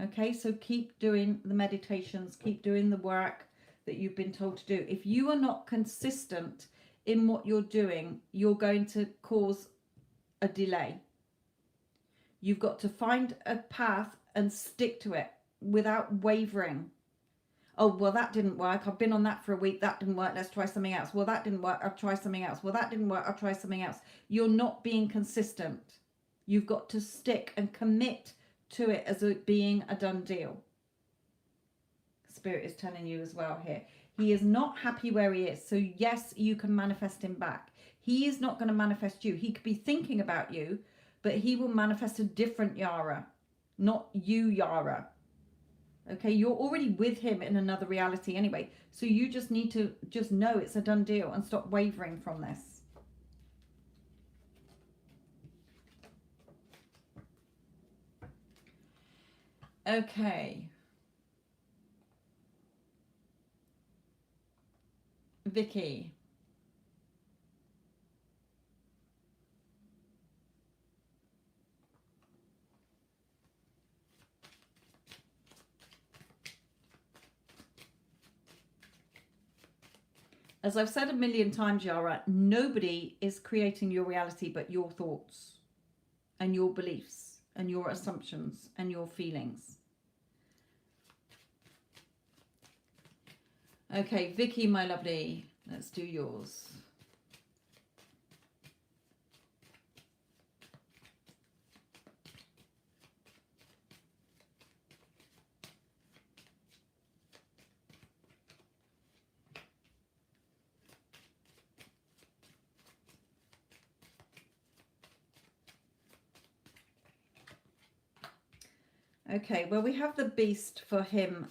Okay, so keep doing the meditations, keep doing the work that you've been told to do. If you are not consistent in what you're doing, you're going to cause a delay. You've got to find a path and stick to it without wavering. Oh, well, that didn't work. I've been on that for a week. That didn't work. Let's try something else. Well, that didn't work. I'll try something else. Well, that didn't work. I'll try something else. You're not being consistent. You've got to stick and commit to it as it being a done deal. Spirit is telling you as well here. He is not happy where he is. So yes, you can manifest him back. He is not going to manifest you. He could be thinking about you, but he will manifest a different Yara, not you, Yara. Okay, you're already with him in another reality anyway. So you just need to just know it's a done deal and stop wavering from this. Okay. Vicky. As I've said a million times, Yara, nobody is creating your reality but your thoughts and your beliefs and your assumptions and your feelings. Okay, Vicky, my lovely, let's do yours. Okay, well, we have the beast for him,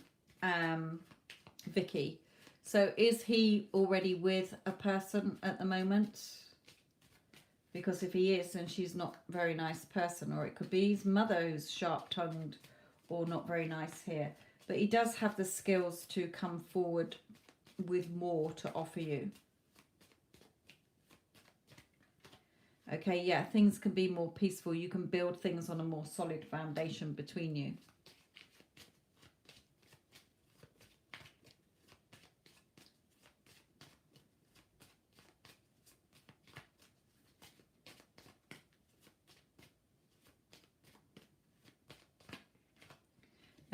Vicky. So is he already with a person at the moment? Because if he is, then she's not a very nice person. Or it could be his mother who's sharp-tongued or not very nice here. But he does have the skills to come forward with more to offer you. Okay, yeah, things can be more peaceful. You can build things on a more solid foundation between you.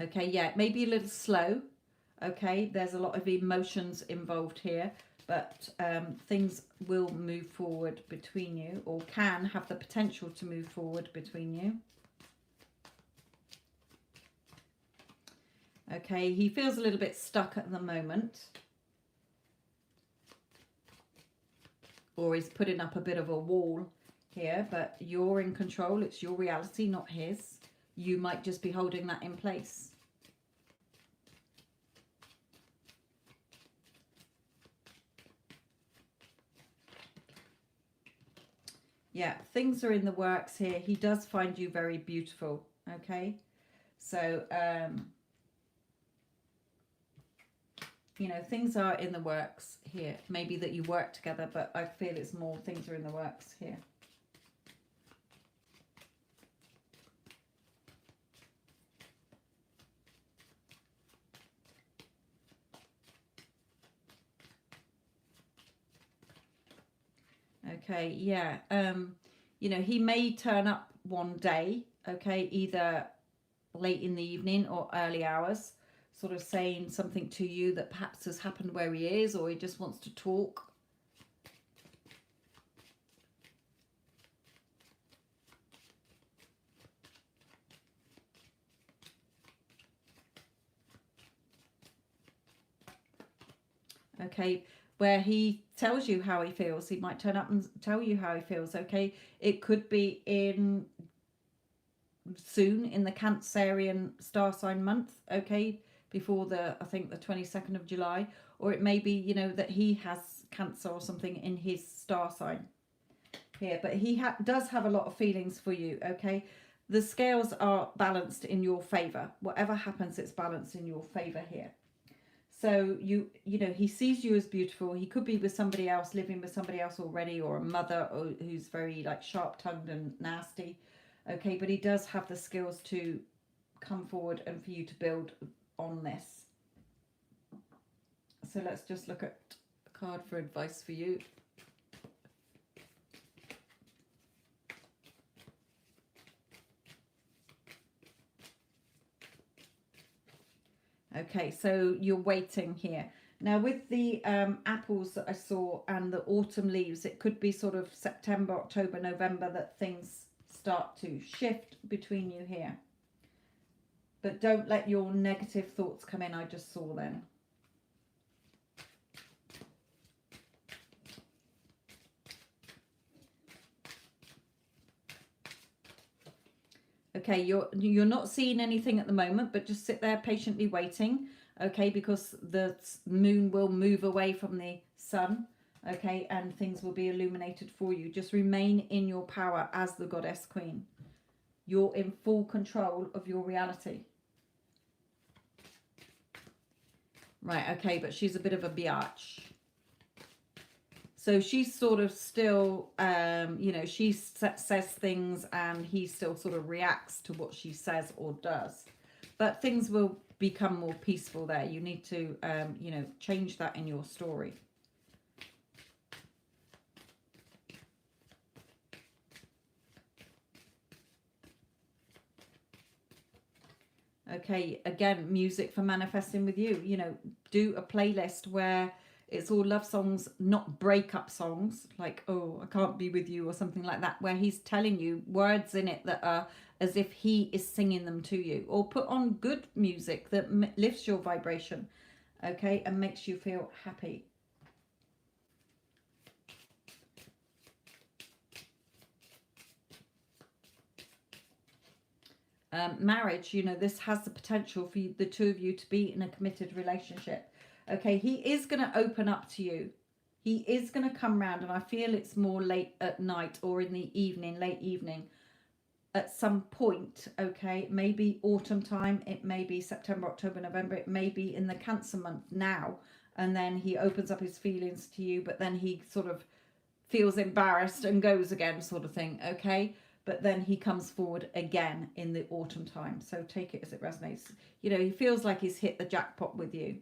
Okay, yeah, it may be a little slow. Okay, there's a lot of emotions involved here, but things will move forward between you, or can have the potential to move forward between you. Okay, he feels a little bit stuck at the moment. Or he's putting up a bit of a wall here, but you're in control. It's your reality, not his. You might just be holding that in place. Yeah, things are in the works here. He does find you very beautiful, okay? So, you know, things are in the works here. Maybe that you work together, but I feel it's more things are in the works here. Okay, yeah. You know, he may turn up one day, okay, either late in the evening or early hours, sort of saying something to you that perhaps has happened where he is, or he just wants to talk. Okay, where he tells you how he feels. He might turn up and tell you how he feels. Okay, it could be in soon in the Cancerian star sign month, okay, before the, I think, the 22nd of July, or it may be, you know, that he has Cancer or something in his star sign here, but he does have a lot of feelings for you, okay. The scales are balanced in your favor. Whatever happens, it's balanced in your favor here. So you know, he sees you as beautiful. He could be with somebody else, living with somebody else already, or a mother who's very like sharp-tongued and nasty. Okay, but he does have the skills to come forward and for you to build on this. So let's just look at a card for advice for you. Okay, so you're waiting here. Now with the apples that I saw and the autumn leaves, it could be sort of September, October, November that things start to shift between you here. But don't let your negative thoughts come in, I just saw then. Okay, you're not seeing anything at the moment, but just sit there patiently waiting, okay, because the moon will move away from the sun, okay, and things will be illuminated for you. Just remain in your power as the goddess queen. You're in full control of your reality. Right, okay, but she's a bit of a biatch. So she's sort of still, you know, she says things and he still sort of reacts to what she says or does. But things will become more peaceful there. You need to, you know, change that in your story. Okay, again, music for manifesting with you. You know, do a playlist where it's all love songs, not breakup songs, like, oh, I can't be with you or something like that, where he's telling you words in it that are as if he is singing them to you. Or put on good music that lifts your vibration, okay, and makes you feel happy. Marriage, you know, this has the potential for the two of you to be in a committed relationship. Okay, he is going to open up to you. He is going to come round, and I feel it's more late at night or in the evening, late evening, at some point, okay? Maybe autumn time, it may be September, October, November, it may be in the Cancer month now, and then he opens up his feelings to you, but then he sort of feels embarrassed and goes again, sort of thing, okay? But then he comes forward again in the autumn time. So take it as it resonates. You know, he feels like he's hit the jackpot with you.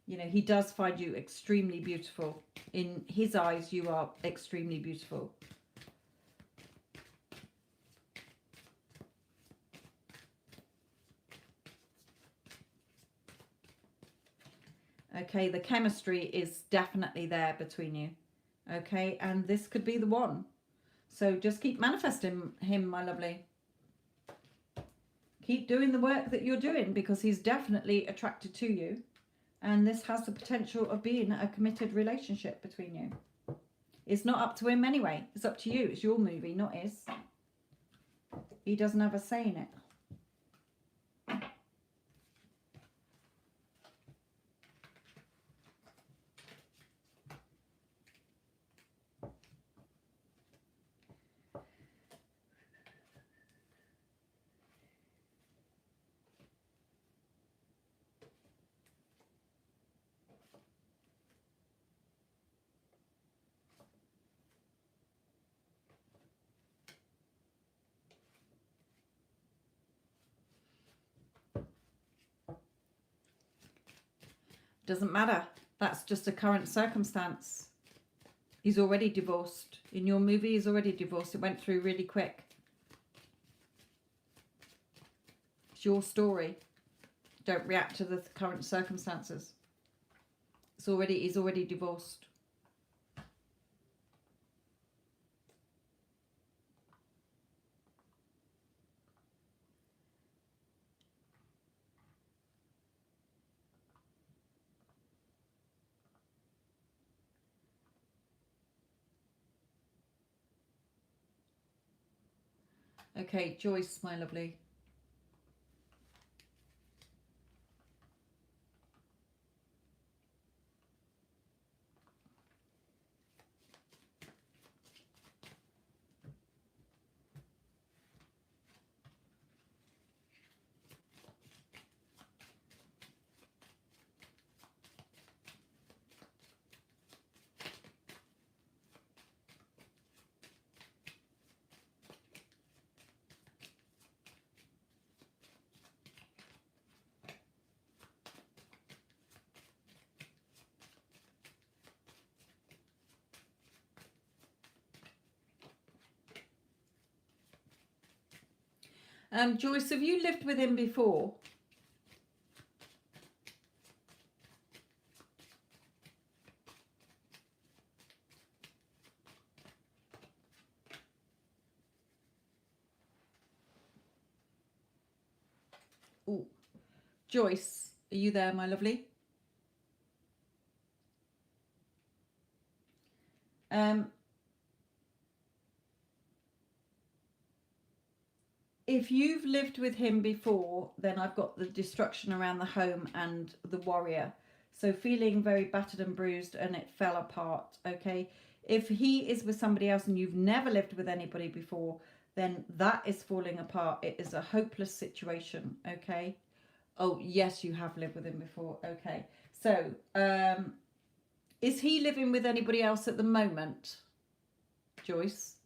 You know, he does find you extremely beautiful. In his eyes, you are extremely beautiful. Okay, the chemistry is definitely there between you. Okay, and this could be the one. So just keep manifesting him, my lovely. Keep doing the work that you're doing, because he's definitely attracted to you. And this has the potential of being a committed relationship between you. It's not up to him anyway. It's up to you. It's your movie, not his. He doesn't have a say in it. Doesn't matter. That's just a current circumstance. He's already divorced. In your movie, he's already divorced. It went through really quick. It's your story. Don't react to the current circumstances. He's already divorced. Okay, Joyce, my lovely. Joyce, have you lived with him before? Ooh. Joyce, are you there, my lovely? If you've lived with him before, then I've got the destruction around the home and the warrior. So feeling very battered and bruised and it fell apart, okay? If he is with somebody else and you've never lived with anybody before, then that is falling apart. It is a hopeless situation, okay? Oh, yes, you have lived with him before, okay. So, is he living with anybody else at the moment, Joyce?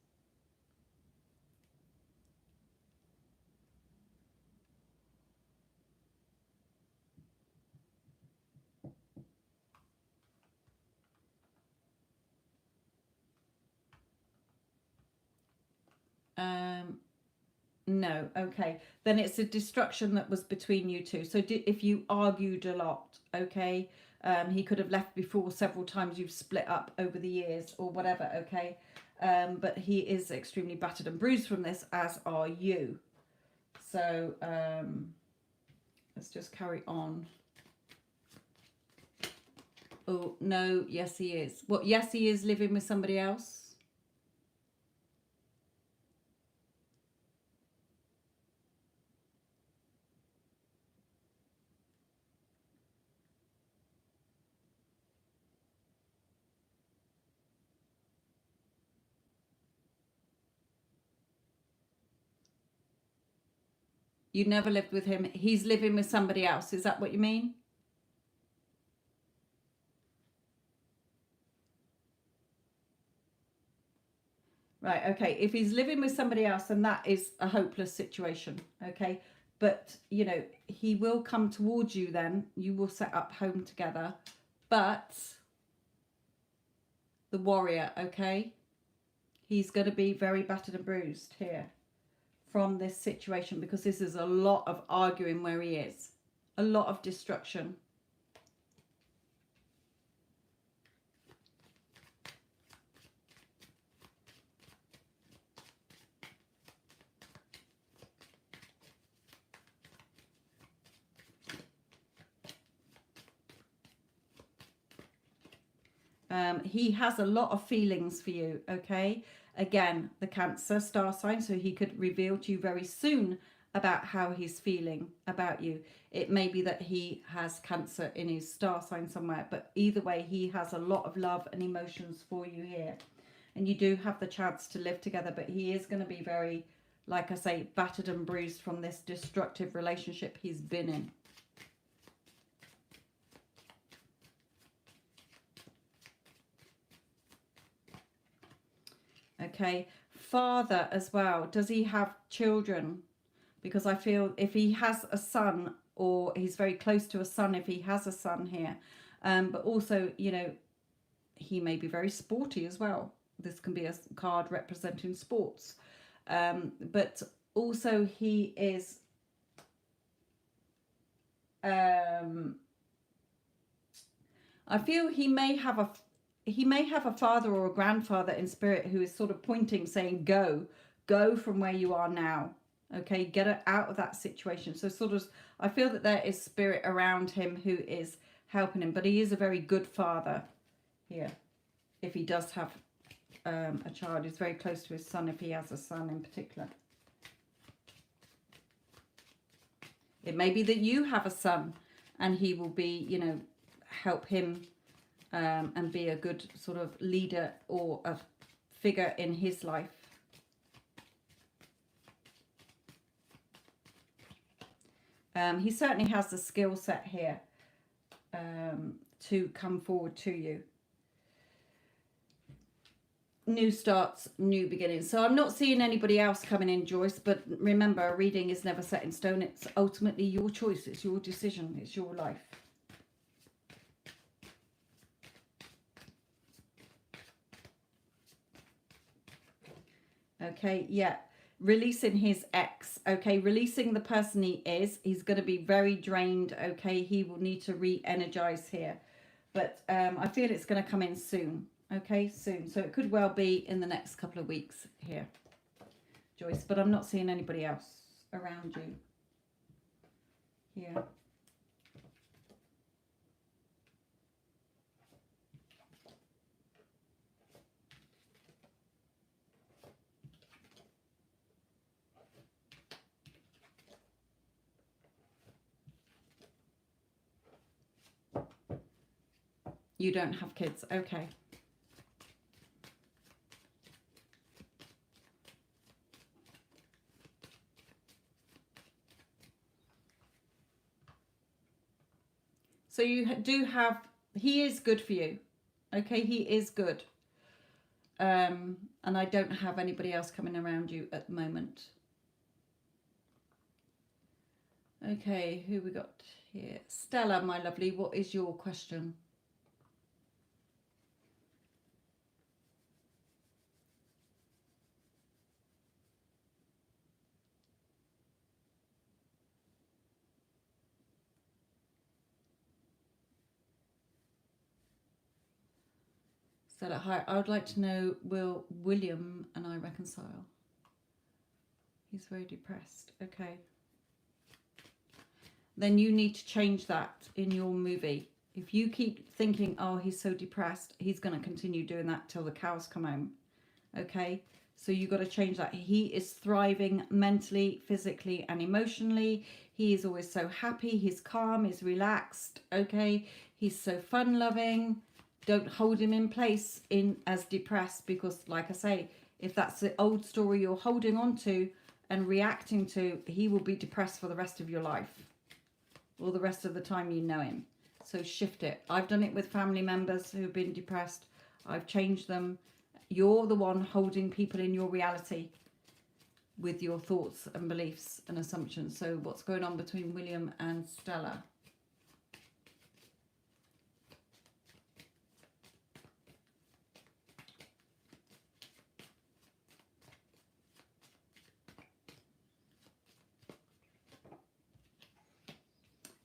No, okay. Then it's a destruction that was between you two. So if you argued a lot, okay, he could have left before several times. You've split up over the years or whatever, okay. But he is extremely battered and bruised from this, as are you. So let's just carry on. Oh, no, yes, he is. What? Yes, he is living with somebody else. You never lived with him. He's living with somebody else. Is that what you mean? Right, okay. If he's living with somebody else, then that is a hopeless situation, okay? But, you know, he will come towards you then. You will set up home together. But the warrior, okay? He's going to be very battered and bruised here from this situation because this is a lot of arguing where he is. A lot of destruction. He has a lot of feelings for you, okay? Again, the Cancer star sign, so he could reveal to you very soon about how he's feeling about you. It may be that he has Cancer in his star sign somewhere, but either way, he has a lot of love and emotions for you here. And you do have the chance to live together, but he is going to be very, like I say, battered and bruised from this destructive relationship he's been in. Okay, father as well. Does he have children? Because I feel if he has a son, or he's very close to a son if he has a son here, but also, you know, he may be very sporty as well. This can be a card representing sports. But also he is I feel he may have a father or a grandfather in spirit who is sort of pointing, saying, go from where you are now. Okay, get it out of that situation. So sort of, I feel that there is spirit around him who is helping him, but he is a very good father here. If he does have a child, he's very close to his son, if he has a son in particular. It may be that you have a son and he will be, you know, help him and be a good sort of leader or a figure in his life. He certainly has the skill set here to come forward to you. New starts, new beginnings. So I'm not seeing anybody else coming in, Joyce, but remember, a reading is never set in stone. It's ultimately your choice. It's your decision. It's your life. Okay, yeah. Releasing his ex. Okay, releasing the person he is. He's going to be very drained. Okay, he will need to re-energize here. But I feel it's going to come in soon. Okay, soon. So it could well be in the next couple of weeks here, Joyce. But I'm not seeing anybody else around you here. You don't have kids. Okay. So you do have, he is good for you. Okay, he is good. And I don't have anybody else coming around you at the moment. Okay, who we got here? Stella, my lovely, what is your question? Stella, hi. I would like to know, will William and I reconcile? He's very depressed. Okay. Then you need to change that in your movie. If you keep thinking, oh, he's so depressed, he's going to continue doing that till the cows come home. Okay? So you've got to change that. He is thriving mentally, physically, and emotionally. He is always so happy. He's calm. He's relaxed. Okay? He's so fun-loving. Don't hold him in place as depressed, because, like I say, if that's the old story you're holding on to and reacting to, he will be depressed for the rest of your life, or the rest of the time you know him. So shift it. I've done it with family members who've been depressed. I've changed them. You're the one holding people in your reality with your thoughts and beliefs and assumptions. So what's going on between William and Stella?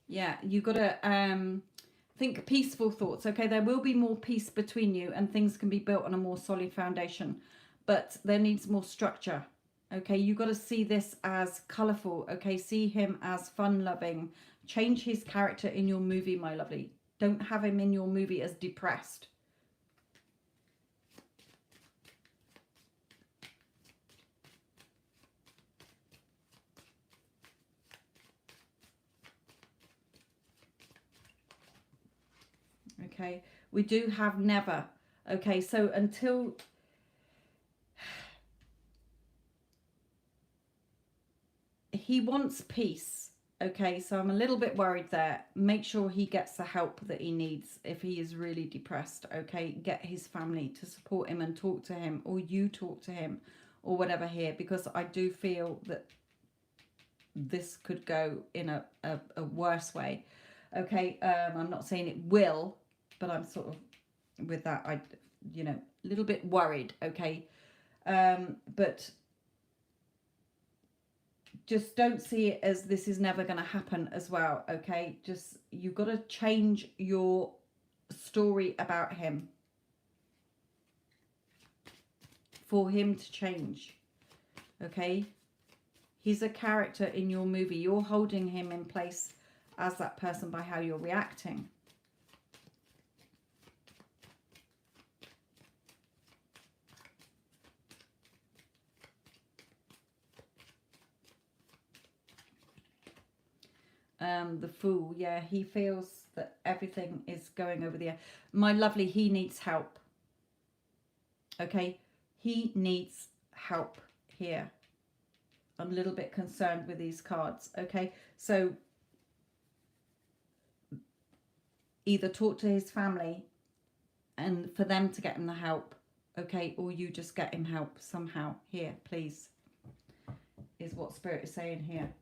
Yeah, you've got to think peaceful thoughts. Okay, there will be more peace between you and things can be built on a more solid foundation, but there needs more structure. Okay, you've got to see this as colourful. Okay, see him as fun-loving. Change his character in your movie, my lovely. Don't have him in your movie as depressed. Okay, we do have never. Okay, so until he wants peace. Okay, so I'm a little bit worried there. Make sure he gets the help that he needs if he is really depressed. Okay, get his family to support him and talk to him, or you talk to him, or whatever here, because I do feel that this could go in a worse way. Okay, I'm not saying it will, but I'm sort of with that. I, you know, a little bit worried, okay? But just don't see it as this is never going to happen as well, okay? Just, you've got to change your story about him for him to change, okay? He's a character in your movie. You're holding him in place as that person by how you're reacting. The Fool, yeah, he feels that everything is going over the air. My lovely, he needs help. Okay, he needs help here. I'm a little bit concerned with these cards. Okay, so either talk to his family and for them to get him the help, okay, or you just get him help somehow. Here, please, is what Spirit is saying here.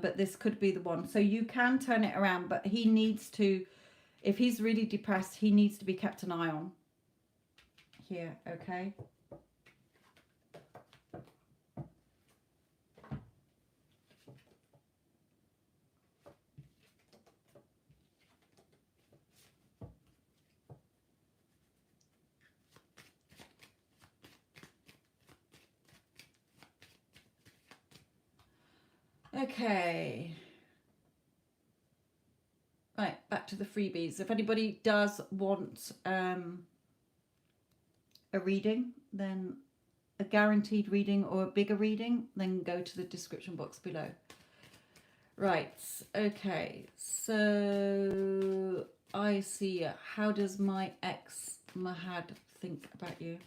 But this could be the one. So you can turn it around, but he needs to, if he's really depressed, he needs to be kept an eye on. Here, okay? Okay. Right, back to the freebies. If anybody does want a reading, then a guaranteed reading or a bigger reading, then go to the description box below. Right, okay. So I see. How does my ex Mahad think about you?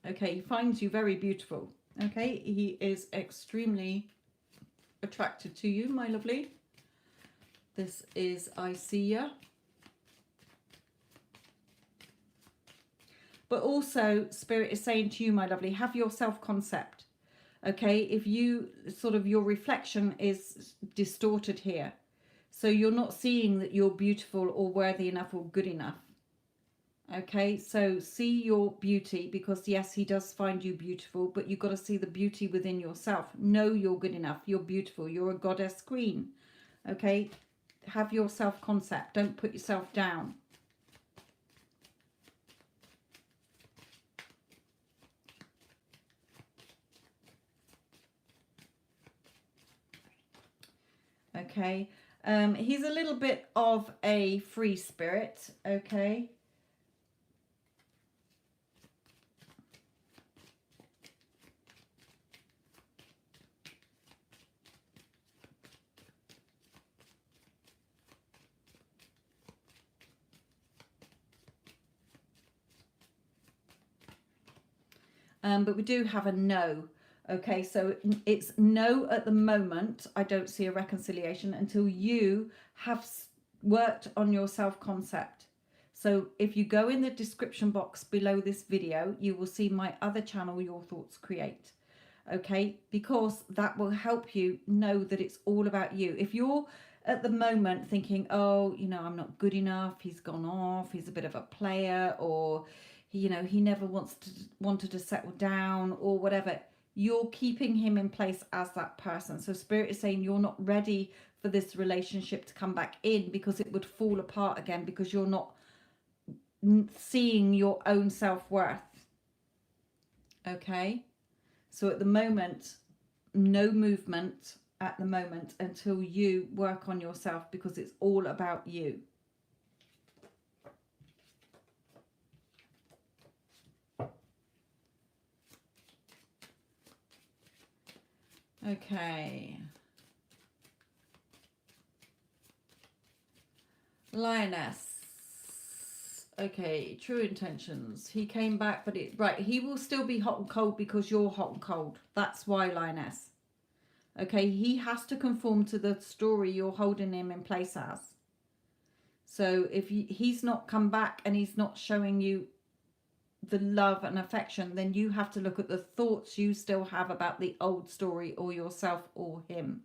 Okay, he finds you very beautiful. Okay, he is extremely attracted to you, my lovely. This is I see ya. But also, Spirit is saying to you, my lovely, have your self-concept. Okay, if you sort of, your reflection is distorted here. So you're not seeing that you're beautiful or worthy enough or good enough. Okay, so see your beauty, because yes, he does find you beautiful, but you've got to see the beauty within yourself. Know you're good enough. You're beautiful. You're a goddess queen. Okay, have your self-concept. Don't put yourself down. Okay, he's a little bit of a free spirit. Okay. But we do have a no. Okay, so it's no at the moment. I don't see a reconciliation until you have worked on your self-concept. So if you go in the description box below this video, you will see my other channel, Your Thoughts Create. Okay, because that will help you know that it's all about you. If you're at the moment thinking, oh, you know, I'm not good enough, he's gone off, he's a bit of a player, or you know, he never wanted to settle down or whatever, you're keeping him in place as that person. So Spirit is saying you're not ready for this relationship to come back in, because it would fall apart again, because you're not seeing your own self-worth. Okay, so at the moment, no movement at the moment until you work on yourself, because it's all about you. Okay. Lioness. Okay, true intentions. He came back, but right, he will still be hot and cold because you're hot and cold. That's why, Lioness. Okay, he has to conform to the story you're holding him in place as. So if he's not come back and he's not showing you the love and affection, then you have to look at the thoughts you still have about the old story or yourself or him.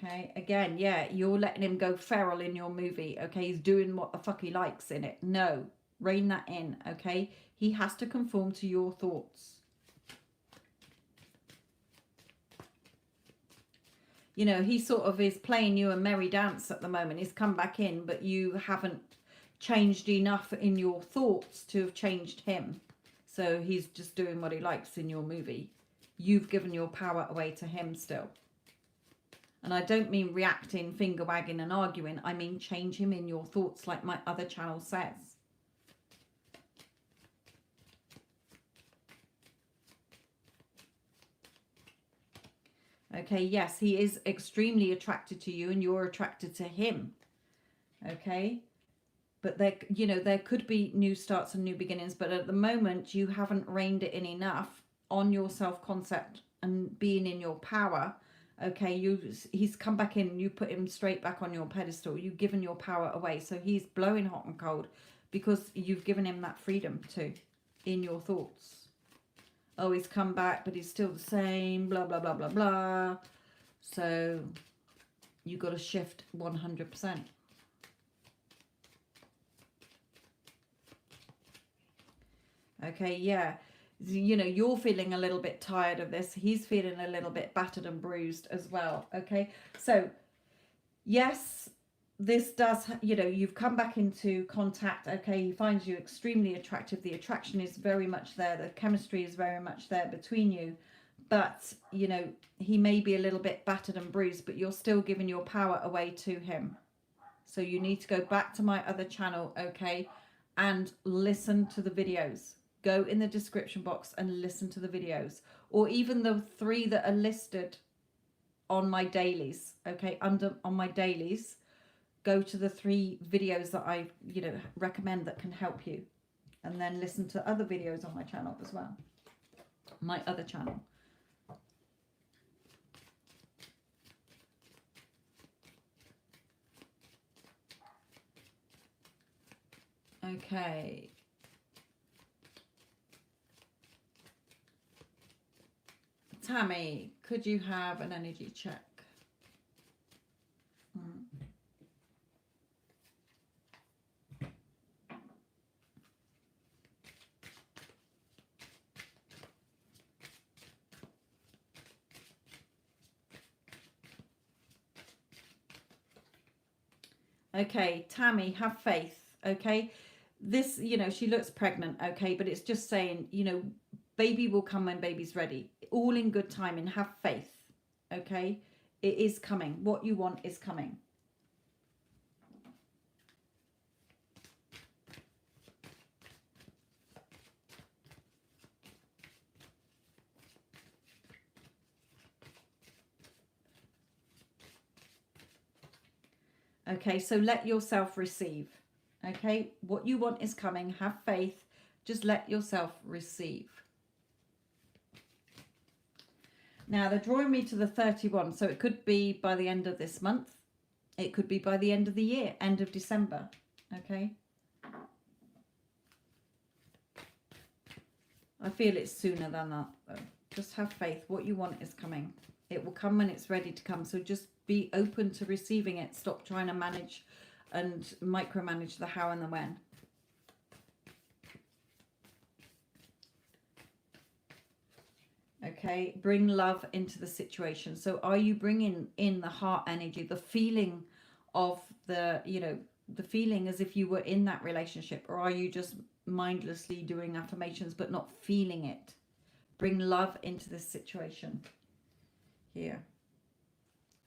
Okay, again, yeah, you're letting him go feral in your movie. Okay, he's doing what the fuck he likes in it. No, rein that in. Okay, he has to conform to your thoughts. You know, he sort of is playing you a merry dance at the moment. He's come back in, but you haven't changed enough in your thoughts to have changed him. So he's just doing what he likes in your movie. You've given your power away to him still. And I don't mean reacting, finger wagging and arguing. I mean change him in your thoughts like my other channel says. Okay, yes, he is extremely attracted to you and you're attracted to him. Okay, but there, you know, there could be new starts and new beginnings, but at the moment you haven't reined it in enough on your self-concept and being in your power. Okay, he's come back in, you put him straight back on your pedestal, you've given your power away, so he's blowing hot and cold because you've given him that freedom too in your thoughts. Oh, he's come back but he's still the same, blah blah blah blah blah. So you got to shift 100%. Okay, yeah, you know, you're feeling a little bit tired of this. He's feeling a little bit battered and bruised as well. Okay, so yes, this does, you know, you've come back into contact. Okay, he finds you extremely attractive. The attraction is very much there. The chemistry is very much there between you. But, you know, he may be a little bit battered and bruised, but you're still giving your power away to him. So you need to go back to my other channel, okay, and listen to the videos. Go in the description box and listen to the videos, or even the 3 that are listed on my dailies. Okay, on my dailies, go to the 3 videos that I, you know, recommend that can help you, and then listen to other videos on my channel as well, my other channel. Okay. Tammy, could you have an energy check? Okay, Tammy, have faith. Okay, this, you know, she looks pregnant. Okay, but it's just saying, you know, baby will come when baby's ready. All in good time, and have faith. Okay, it is coming. What you want is coming. Okay, so let yourself receive. Okay, what you want is coming. Have faith. Just let yourself receive. Now, they're drawing me to the 31, so it could be by the end of this month. It could be by the end of the year, end of December. Okay. I feel it's sooner than that, though. Just have faith. What you want is coming. It will come when it's ready to come. So just be open to receiving it. Stop trying to manage and micromanage the how and the when. Okay, bring love into the situation. So are you bringing in the heart energy, the feeling of the, you know, the feeling as if you were in that relationship, or are you just mindlessly doing affirmations but not feeling it? Bring love into this situation here.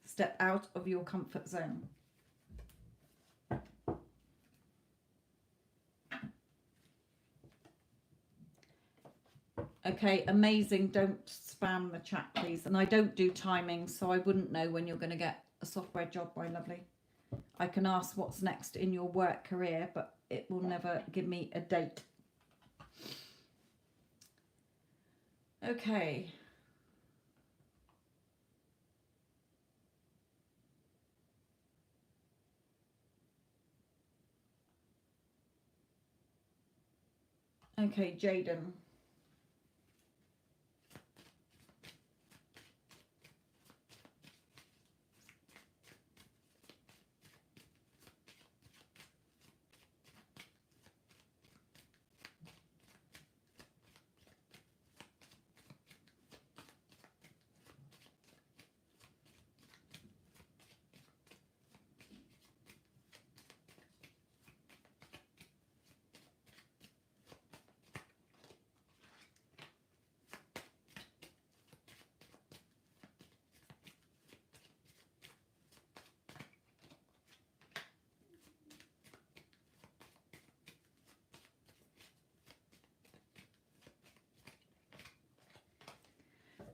Step out of your comfort zone. Okay, amazing. Don't spam the chat, please. And I don't do timing, so I wouldn't know when you're going to get a software job, my lovely. I can ask what's next in your work career, but it will never give me a date. Okay. Okay, Jaden.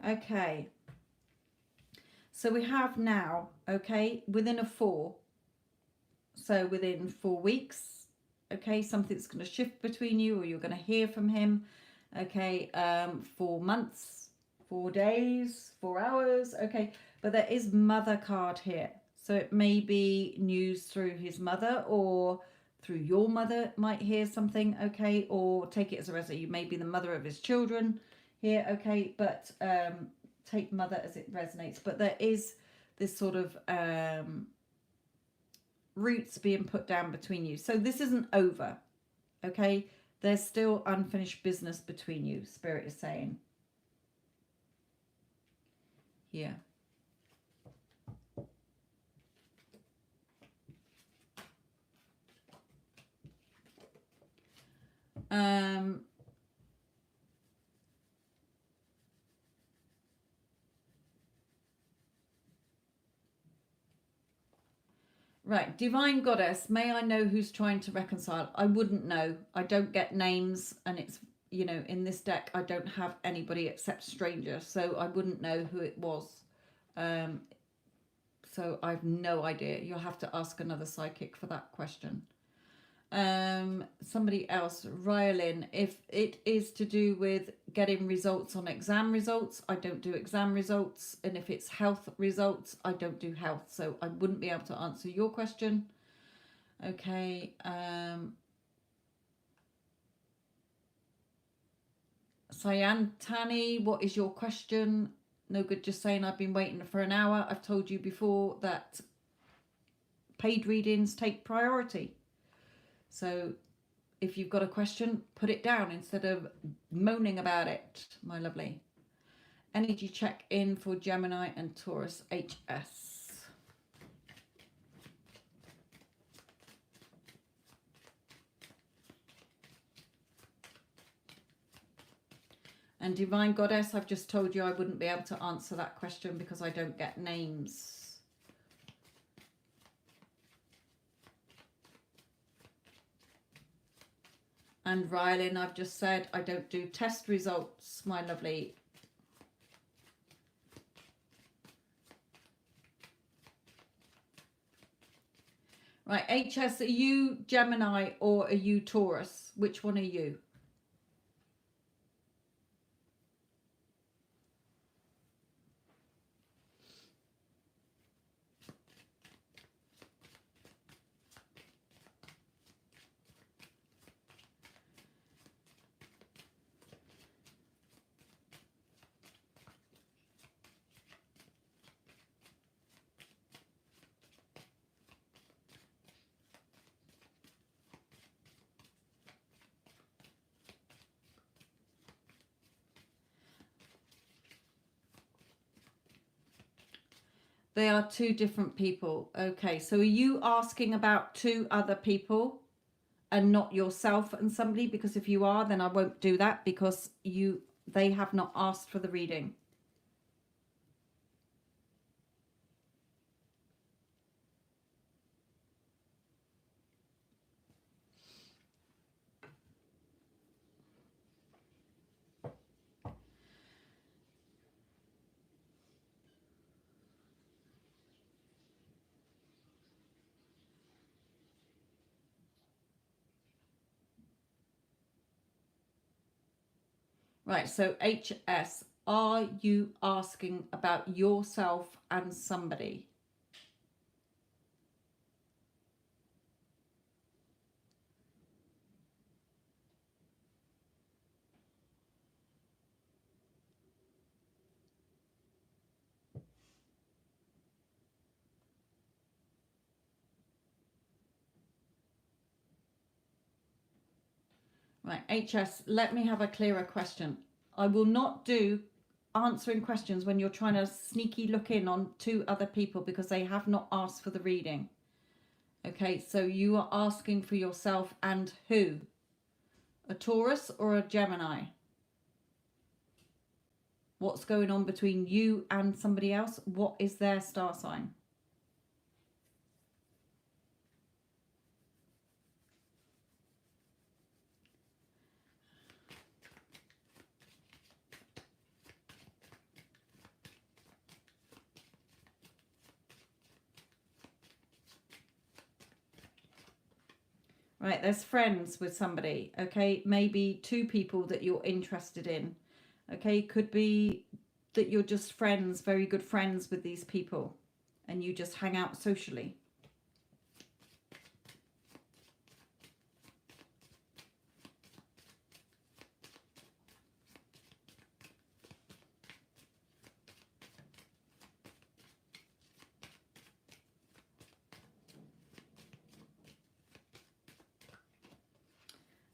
Okay. So we have now, okay, within a 4. So within 4 weeks, okay, something's going to shift between you, or you're going to hear from him. Okay, 4 months, 4 days, 4 hours. Okay, but there is mother card here. So it may be news through his mother, or through your mother might hear something. Okay, or take it as a result. You may be the mother of his children here. Okay, but take mother as it resonates. But there is this sort of roots being put down between you. So this isn't over. Okay, there's still unfinished business between you, Spirit is saying here. Right, Divine Goddess, may I know who's trying to reconcile? I wouldn't know. I don't get names, and it's, you know, in this deck, I don't have anybody except stranger, so I wouldn't know who it was. So I've no idea. You'll have to ask another psychic for that question. Somebody else, Ryalyn, if it is to do with getting results on exam results, I don't do exam results, and if it's health results, I don't do health, so I wouldn't be able to answer your question. Okay. Sayantani, what is your question? No good just saying I've been waiting for an hour. I've told you before that paid readings take priority, so if you've got a question, put it down instead of moaning about it, my lovely. Energy check in for Gemini and Taurus HS. And Divine Goddess, I've just told you I wouldn't be able to answer that question because I don't get names. And Ryalyn, I've just said I don't do test results, my lovely. Right, HS, are you Gemini or are you Taurus? Which one are you? They are 2 different people. Okay, so are you asking about 2 other people and not yourself and somebody? Because if you are, then I won't do that because they have not asked for the reading. Right, so HS, are you asking about yourself and somebody? Right, HS, let me have a clearer question. I will not do answering questions when you're trying to sneaky look in on two other people because they have not asked for the reading. Okay, so you are asking for yourself and who? A Taurus or a Gemini? What's going on between you and somebody else? What is their star sign? Right, there's friends with somebody, okay? Maybe two people that you're interested in, okay? Could be that you're just friends, very good friends with these people, and you just hang out socially.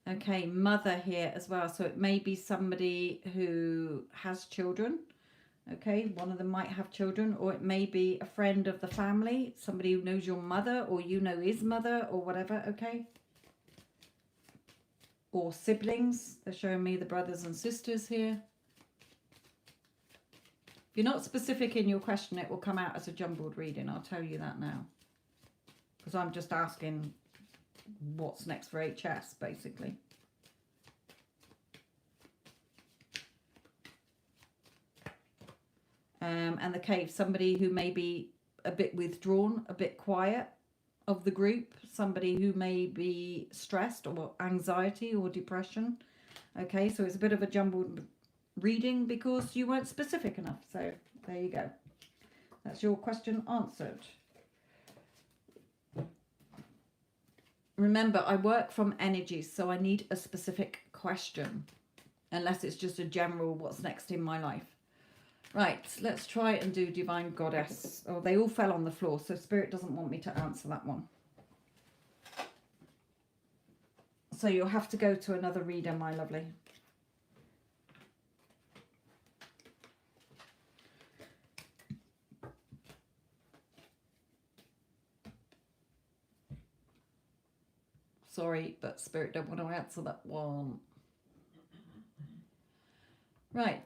Okay, mother here as well. So it may be somebody who has children. Okay, one of them might have children, or it may be a friend of the family, somebody who knows your mother, or you know his mother, or whatever, okay? Or siblings. They're showing me the brothers and sisters here. If you're not specific in your question, it will come out as a jumbled reading. I'll tell you that now. Because I'm just asking what's next for HS, basically. And the cave, somebody who may be a bit withdrawn, a bit quiet of the group, somebody who may be stressed or anxiety or depression. Okay, so it's a bit of a jumbled reading because you weren't specific enough. So there you go. That's your question answered. Remember, I work from energies, so I need a specific question, unless it's just a general what's next in my life. Right, let's try and do Divine Goddess. Oh, they all fell on the floor, so Spirit doesn't want me to answer that one. So you'll have to go to another reader, my lovely. Sorry, but Spirit don't want to answer that one. Right.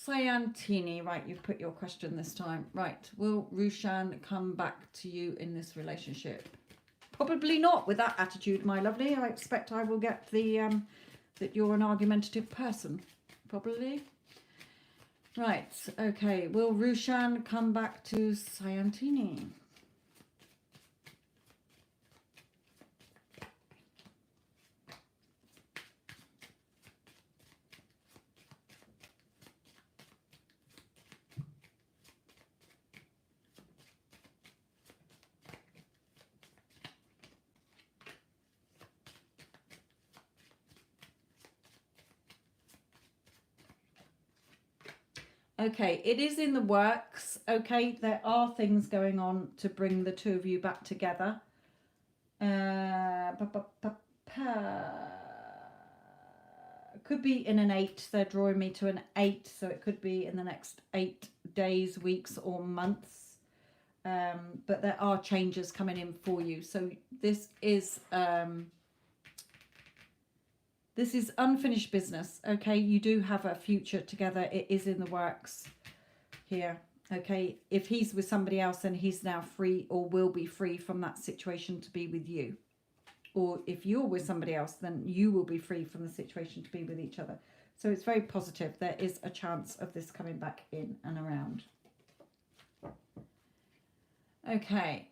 Sayantini, right, you've put your question this time. Right, will Rushan come back to you in this relationship? Probably not with that attitude, my lovely. I expect I will get the that you're an argumentative person, probably. Right, okay. Will Rushan come back to Sayantini? Okay, it is in the works. Okay, there are things going on to bring the two of you back together. Could be in an 8. They're drawing me to an 8, so it could be in the next 8 days, weeks, or months. But there are changes coming in for you. So this is unfinished business. Okay, you do have a future together. It is in the works here. Okay, if he's with somebody else, then he's now free or will be free from that situation to be with you. or if you're with somebody else, then you will be free from the situation to be with each other. So it's very positive. There is a chance of this coming back in and around. Okay.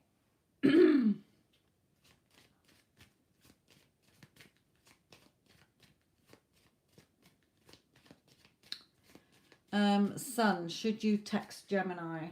Sun, should you text Gemini?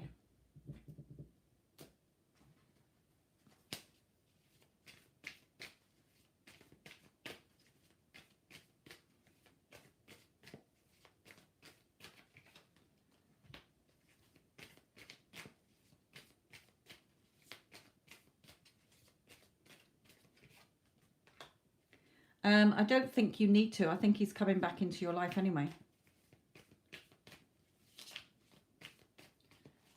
I don't think you need to. I think he's coming back into your life anyway.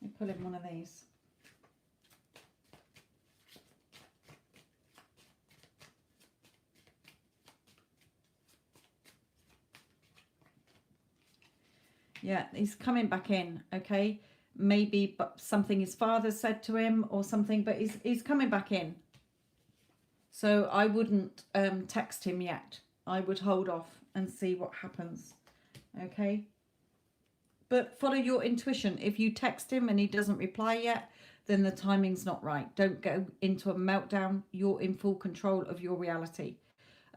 Let me pull in one of these. Yeah, he's coming back in, okay? Maybe but something his father said to him or something, but he's coming back in. So I wouldn't text him yet. I would hold off and see what happens. Okay? But follow your intuition. If you text him and he doesn't reply yet, then the timing's not right. Don't go into a meltdown. You're in full control of your reality.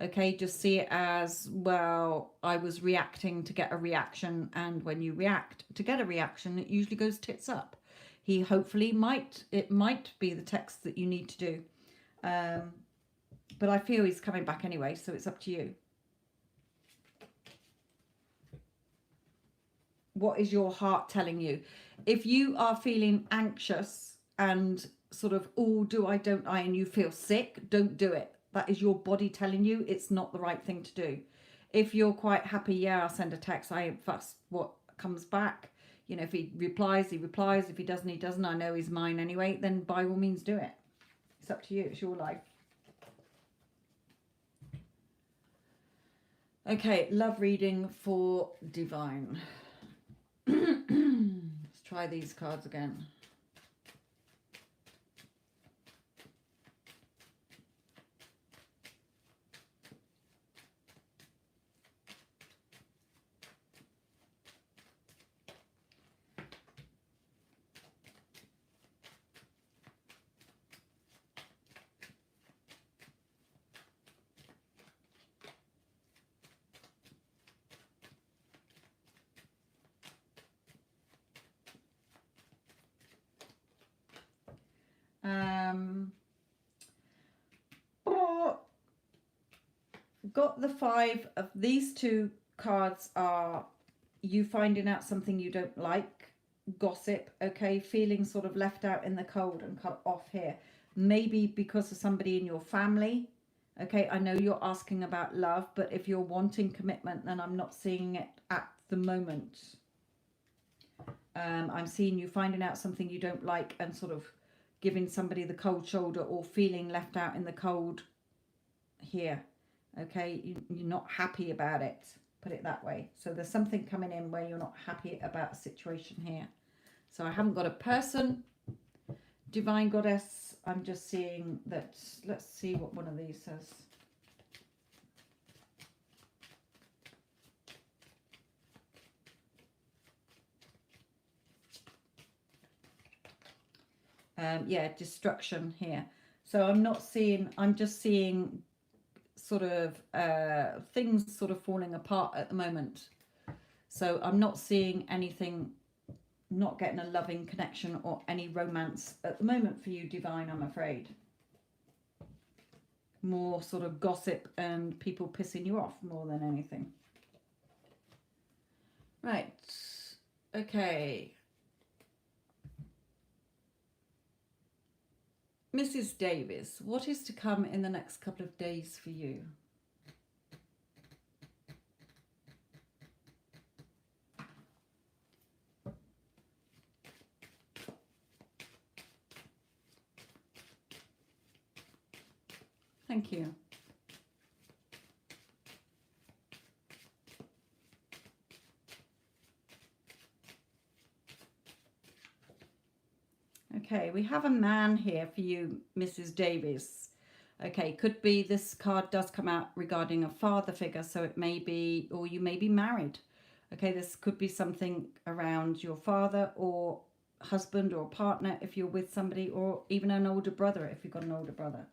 Okay? Just see it as, well, I was reacting to get a reaction. And when you react to get a reaction, it usually goes tits up. He hopefully it might be the text that you need to do. But I feel he's coming back anyway, so it's up to you. What is your heart telling you? If you are feeling anxious and sort of, oh, do I, don't I, and you feel sick, don't do it. That is your body telling you it's not the right thing to do. If you're quite happy, yeah, I'll send a text. I ain't fussed what comes back. You know, if he replies, he replies. If he doesn't, he doesn't. I know he's mine anyway. Then by all means do it. It's up to you. It's your life. Okay, love reading for Divine. Let's try these cards again. Got the 5 of these 2 cards are you finding out something you don't like, gossip, okay, feeling sort of left out in the cold and cut off here. Maybe because of somebody in your family, okay. I know you're asking about love, but if you're wanting commitment, then I'm not seeing it at the moment. I'm seeing you finding out something you don't like and sort of giving somebody the cold shoulder or feeling left out in the cold here. Okay, you're not happy about it, put it that way. So there's something coming in where you're not happy about a situation here. So I haven't got a person, Divine Goddess. I'm just seeing that. Let's see what one of these says. Yeah, destruction here. So I'm not seeing, I'm just seeing sort of things sort of falling apart at the moment. So I'm not seeing anything, not getting a loving connection or any romance at the moment for you, Divine, I'm afraid. More sort of gossip and people pissing you off more than anything. Right. Okay. Mrs. Davis, what is to come in the next couple of days for you? Thank you. Okay, we have a man here for you, Mrs. Davis. Okay, could be this card does come out regarding a father figure, so it may be, or you may be married. Okay, this could be something around your father or husband or partner if you're with somebody, or even an older brother if you've got an older brother.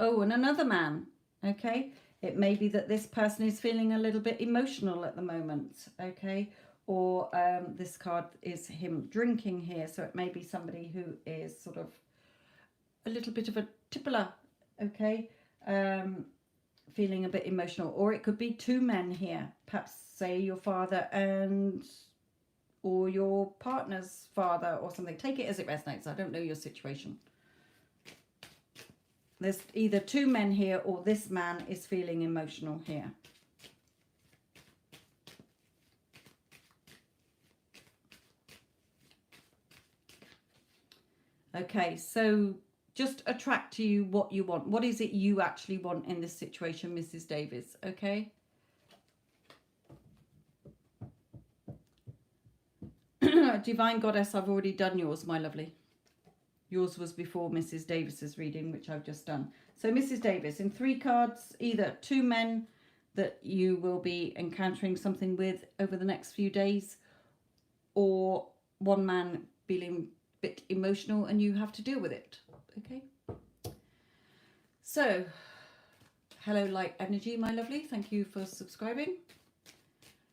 Oh, and another man. Okay, it may be that this person is feeling a little bit emotional at the moment. Okay, or this card is him drinking here, so it may be somebody who is sort of a little bit of a tippler. Okay, feeling a bit emotional, or it could be two men here, perhaps say your father and or your partner's father or something. Take it as it resonates. I don't know your situation. There's either two men here, or this man is feeling emotional here. Okay, so just attract to you what you want. What is it you actually want in this situation, Mrs. Davis? Okay. Divine Goddess, I've already done yours, my lovely. Yours was before Mrs. Davis's reading, which I've just done. So Mrs. Davis, in 3 cards, either 2 men that you will be encountering something with over the next few days, or 1 man feeling a bit emotional and you have to deal with it. Okay. So, hello light energy, my lovely. Thank you for subscribing.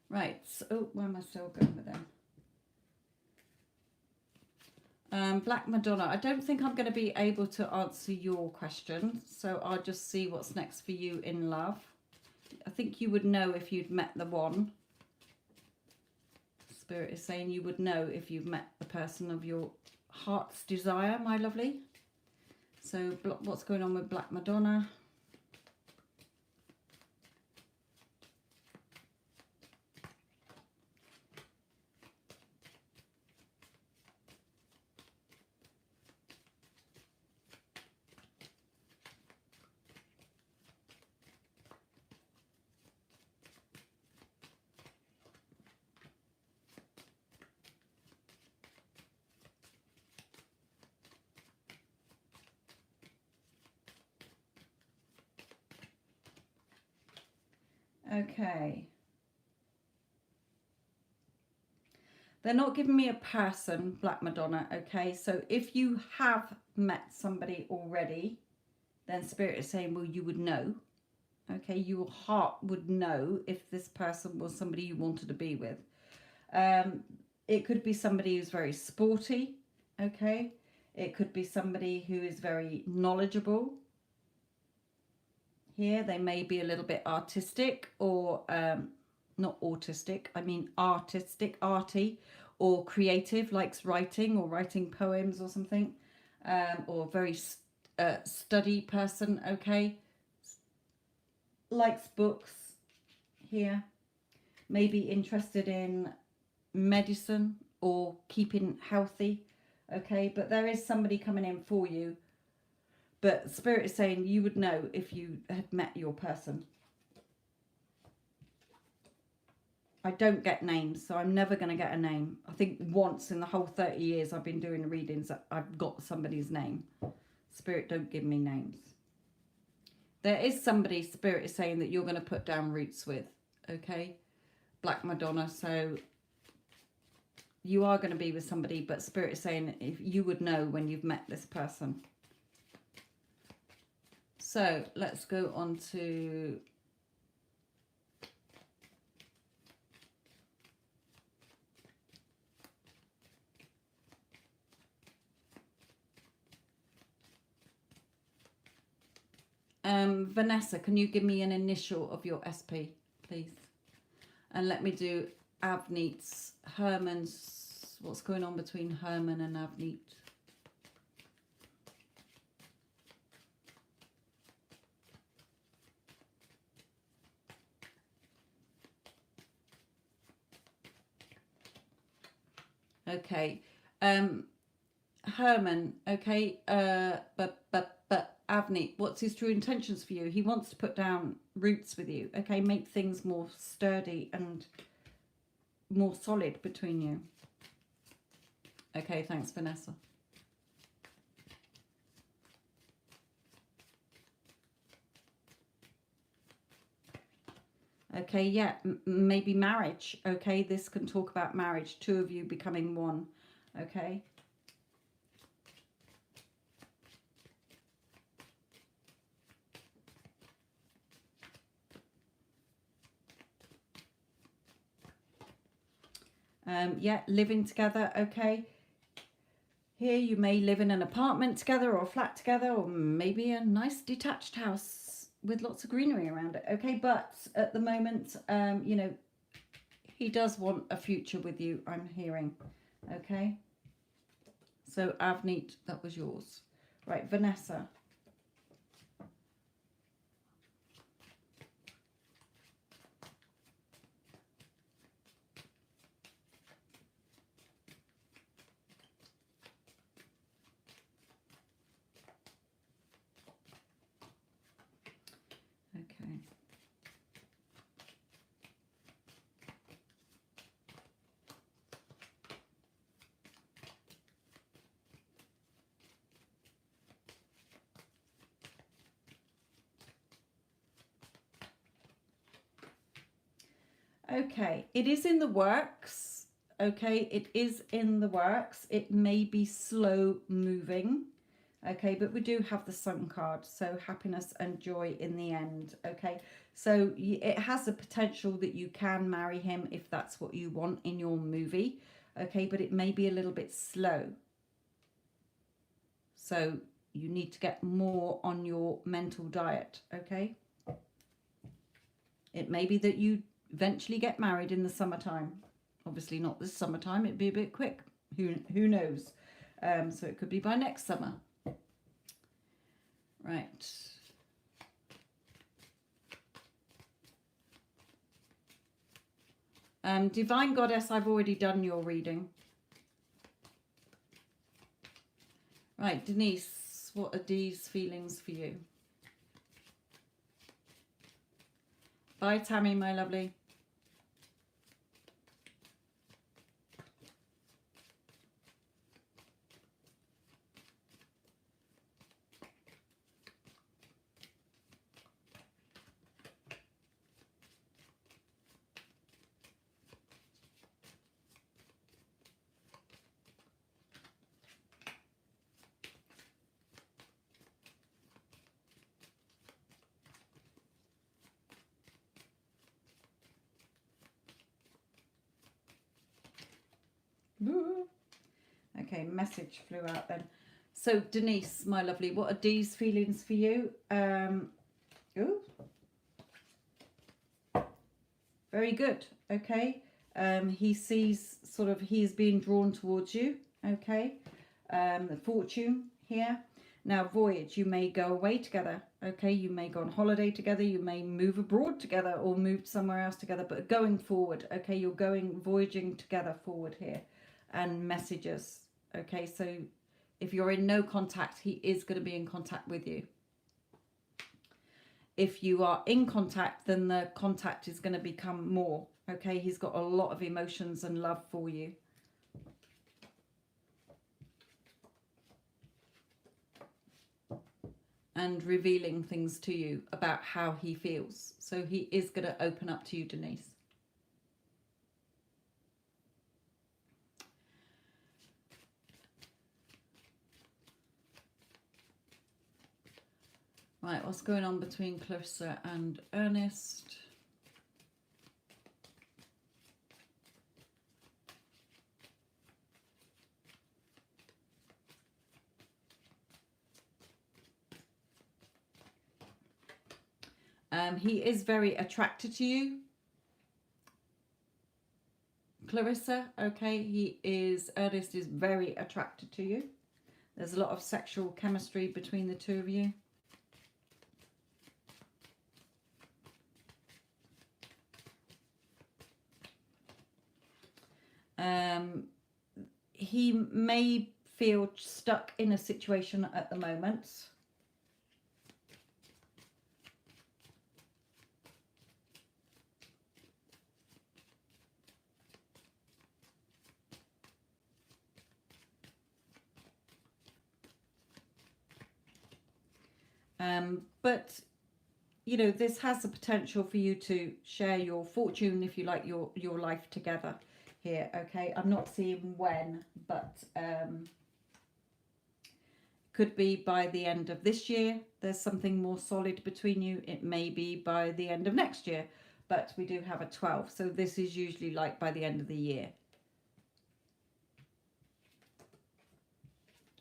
Right. So, oh, where am I still going with them? Black Madonna, I don't think I'm going to be able to answer your question, so I'll just see what's next for you in love. I think you would know if you'd met the one. Spirit is saying you would know if you've met the person of your heart's desire, my lovely. So what's going on with Black Madonna? Okay. They're not giving me a person, Black Madonna, okay? So if you have met somebody already, then Spirit is saying, well, you would know. Okay, your heart would know if this person was somebody you wanted to be with. It could be somebody who's very sporty, okay? It could be somebody who is very knowledgeable. Here, they may be a little bit artistic, or not autistic, I mean artistic, arty, or creative, likes writing or writing poems or something, or very study person, okay? Likes books here, maybe interested in medicine or keeping healthy, okay? But there is somebody coming in for you, but Spirit is saying you would know if you had met your person. I don't get names, so I'm never going to get a name. I think once in the whole 30 years I've been doing readings, I've got somebody's name. Spirit don't give me names. There is somebody Spirit is saying that you're going to put down roots with, okay? Black Madonna, so you are going to be with somebody, but Spirit is saying if you would know when you've met this person. So let's go on to Vanessa. Can you give me an initial of your SP, please? And let me do Avneet's, Herman's. What's going on between Herman and Avneet? Okay. Herman, okay, Avni, what's his true intentions for you? He wants to put down roots with you, okay? Make things more sturdy and more solid between you. Okay, thanks, Vanessa. Okay, yeah, maybe marriage. Okay, this can talk about marriage. Two of you becoming one. Okay. Yeah, living together. Okay. Here you may live in an apartment together or a flat together, or maybe a nice detached house with lots of greenery around it. Okay, but at the moment, you know, he does want a future with you, I'm hearing. Okay. So Avneet, that was yours. Right, Vanessa. Okay. Okay, it is in the works. Okay, it is in the works. It may be slow moving. Okay, but we do have the Sun card, so happiness and joy in the end. Okay, so it has a potential that you can marry him if that's what you want in your movie. Okay, but it may be a little bit slow. So you need to get more on your mental diet. Okay, it may be that you eventually get married in the summertime. Obviously not this summertime, it'd be a bit quick. Who knows? So it could be by next summer. Right. Divine Goddess, I've already done your reading. Right, Denise, what are these feelings for you? Bye, Tammy, my lovely. Okay, message flew out then. So Denise, my lovely, what are these feelings for you? Ooh. Very good. Okay. He sees sort of he's being drawn towards you. Okay. The fortune here. Now, voyage, you may go away together. Okay. You may go on holiday together. You may move abroad together or move somewhere else together. But going forward, okay, you're going voyaging together forward here. And messages. Okay. So if you're in no contact, he is going to be in contact with you. If you are in contact, then the contact is going to become more. Okay, he's got a lot of emotions and love for you. And revealing things to you about how he feels. So he is going to open up to you, Denise. Right, what's going on between Clarissa and Ernest? He is very attracted to you, Clarissa. Okay, Ernest is very attracted to you. There's a lot of sexual chemistry between the two of you. He may feel stuck in a situation at the moment. But you know, this has the potential for you to share your fortune, if you like, your life together here. Okay, I'm not seeing when, but could be by the end of this year there's something more solid between you. It may be by the end of next year, but we do have a 12, so this is usually like by the end of the year.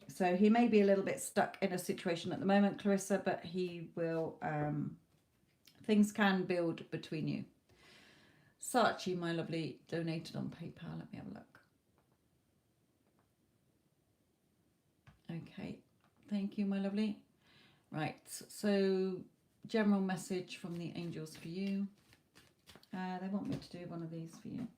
So he may be a little bit stuck in a situation at the moment, Clarissa, but he will, things can build between you. Sachi, my lovely, donated on PayPal. Let me have a look. Okay, thank you, my lovely. Right, so general message from the angels for you. They want me to do one of these for you.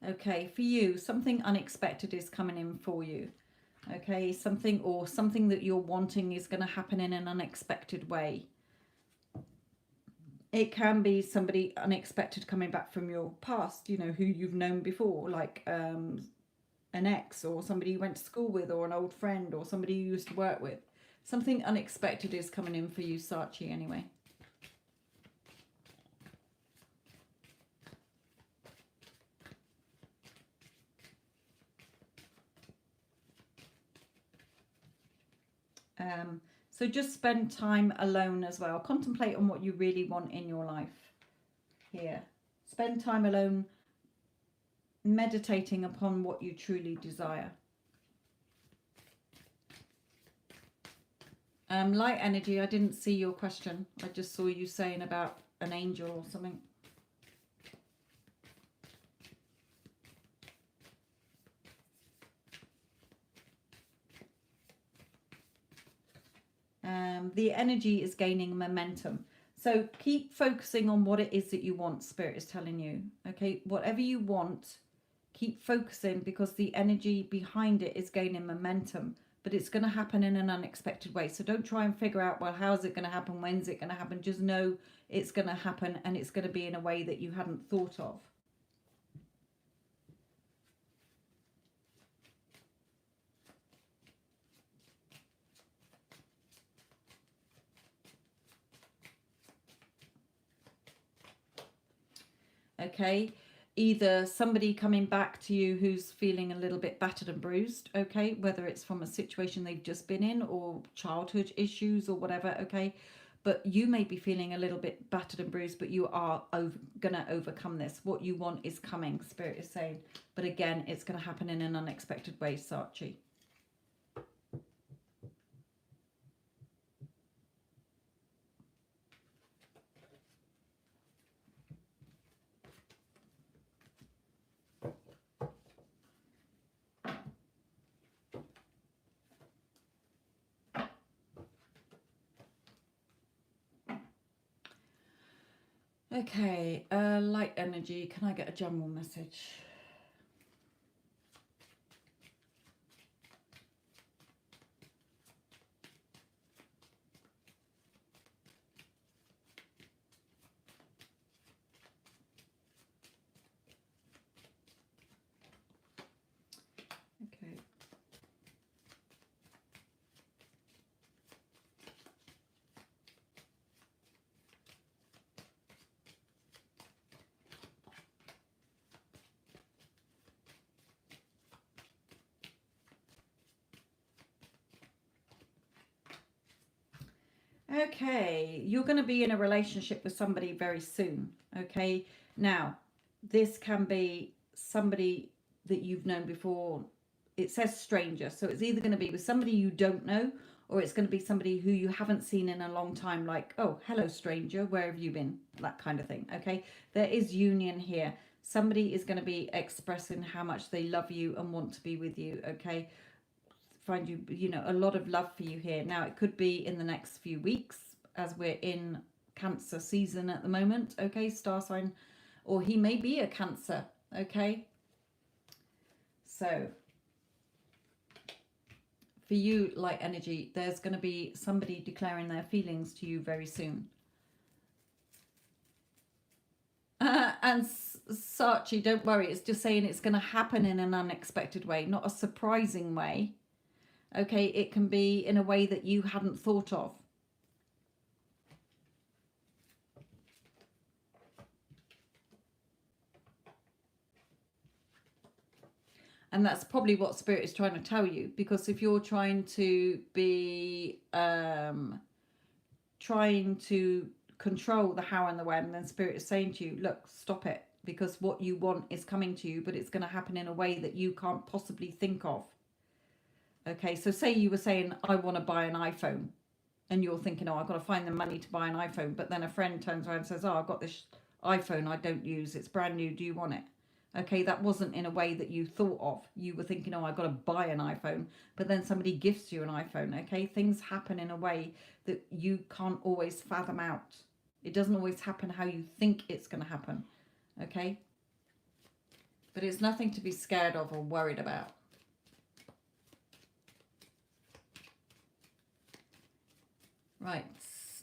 Okay, for you, something unexpected is coming in for you. Okay, something that you're wanting is going to happen in an unexpected way. It can be somebody unexpected coming back from your past, you know, who you've known before, like an ex or somebody you went to school with, or an old friend, or somebody you used to work with. Something unexpected is coming in for you, Sachi, anyway. So just spend time alone as well. Contemplate on what you really want in your life here. Spend time alone, meditating upon what you truly desire. Light energy, I didn't see your question. I just saw you saying about an angel or something. The energy is gaining momentum. So keep focusing on what it is that you want, Spirit is telling you. Okay, whatever you want, keep focusing, because the energy behind it is gaining momentum. But it's going to happen in an unexpected way. So don't try and figure out, well, how's it going to happen? When's it going to happen? Just know it's going to happen, and it's going to be in a way that you hadn't thought of. Okay, either somebody coming back to you who's feeling a little bit battered and bruised, okay, whether it's from a situation they've just been in or childhood issues or whatever, okay, but you may be feeling a little bit battered and bruised, but you are gonna overcome this. What you want is coming, Spirit is saying, but again, it's going to happen in an unexpected way, Sachi. Okay, light energy. Can I get a general message? Okay. Okay, you're going to be in a relationship with somebody very soon. Okay, now this can be somebody that you've known before. It says stranger, so it's either going to be with somebody you don't know, or it's going to be somebody who you haven't seen in a long time, like, oh, hello, stranger, where have you been? That kind of thing. Okay, there is union here. Somebody is going to be expressing how much they love you and want to be with you. Okay, find you, you know, a lot of love for you here. Now, it could be in the next few weeks, as we're in Cancer season at the moment, okay, star sign, or he may be a Cancer, okay. So for you, light energy, there's going to be somebody declaring their feelings to you very soon. And Sachi, don't worry, it's just saying it's going to happen in an unexpected way, not a surprising way. Okay, it can be in a way that you hadn't thought of. And that's probably what Spirit is trying to tell you, because if you're trying to be trying to control the how and the when, then Spirit is saying to you, look, stop it, because what you want is coming to you, but it's going to happen in a way that you can't possibly think of. Okay, so say you were saying, I want to buy an iPhone, and you're thinking, oh, I've got to find the money to buy an iPhone, but then a friend turns around and says, oh, I've got this iPhone I don't use, it's brand new, do you want it? Okay, that wasn't in a way that you thought of. You were thinking, oh, I've got to buy an iPhone, but then somebody gifts you an iPhone. Okay, things happen in a way that you can't always fathom out. It doesn't always happen how you think it's going to happen. Okay, but it's nothing to be scared of or worried about. Right,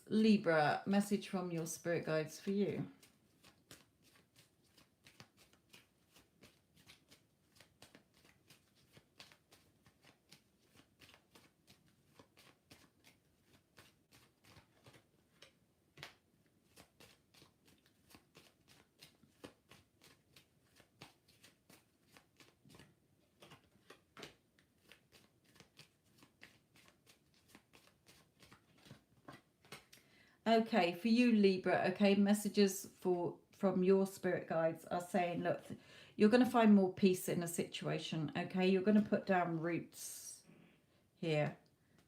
Libra, message from your spirit guides for you. Okay, for you, Libra, okay, messages from your spirit guides are saying, look, you're going to find more peace in a situation, okay? You're going to put down roots here.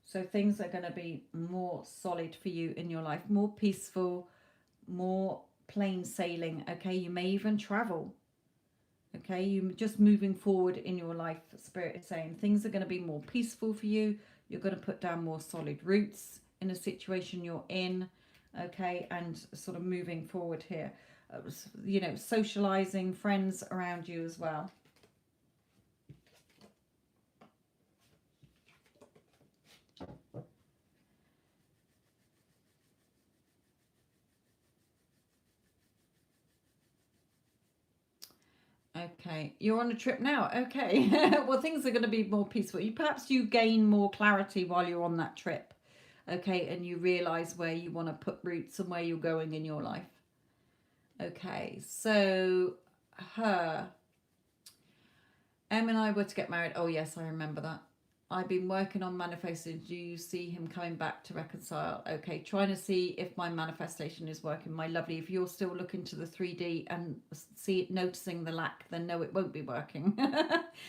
So things are going to be more solid for you in your life, more peaceful, more plain sailing, okay? You may even travel, okay? You're just moving forward in your life, Spirit is saying. Things are going to be more peaceful for you. You're going to put down more solid roots in a situation you're in, okay? And sort of moving forward here. You know, socializing, friends around you as well. Okay, you're on a trip now. Okay, well, things are going to be more peaceful. Perhaps you gain more clarity while you're on that trip. Okay, and you realize where you want to put roots and where you're going in your life. Okay, so her, Em and I were to get married. Oh yes, I remember that. I've been working on manifesting. Do you see him coming back to reconcile? Okay, trying to see if my manifestation is working. My lovely, if you're still looking to the 3D and noticing the lack, then no, it won't be working.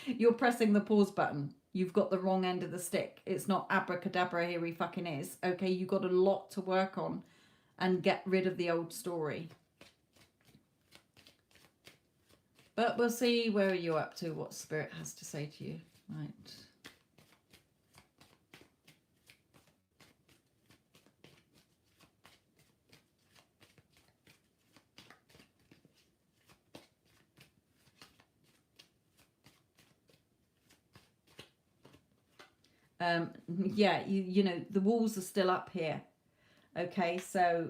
You're pressing the pause button. You've got the wrong end of the stick. It's not abracadabra, here he fucking is. Okay, you've got a lot to work on and get rid of the old story. But we'll see where are you up to, what Spirit has to say to you. Right. Yeah, you know, the walls are still up here. Okay, so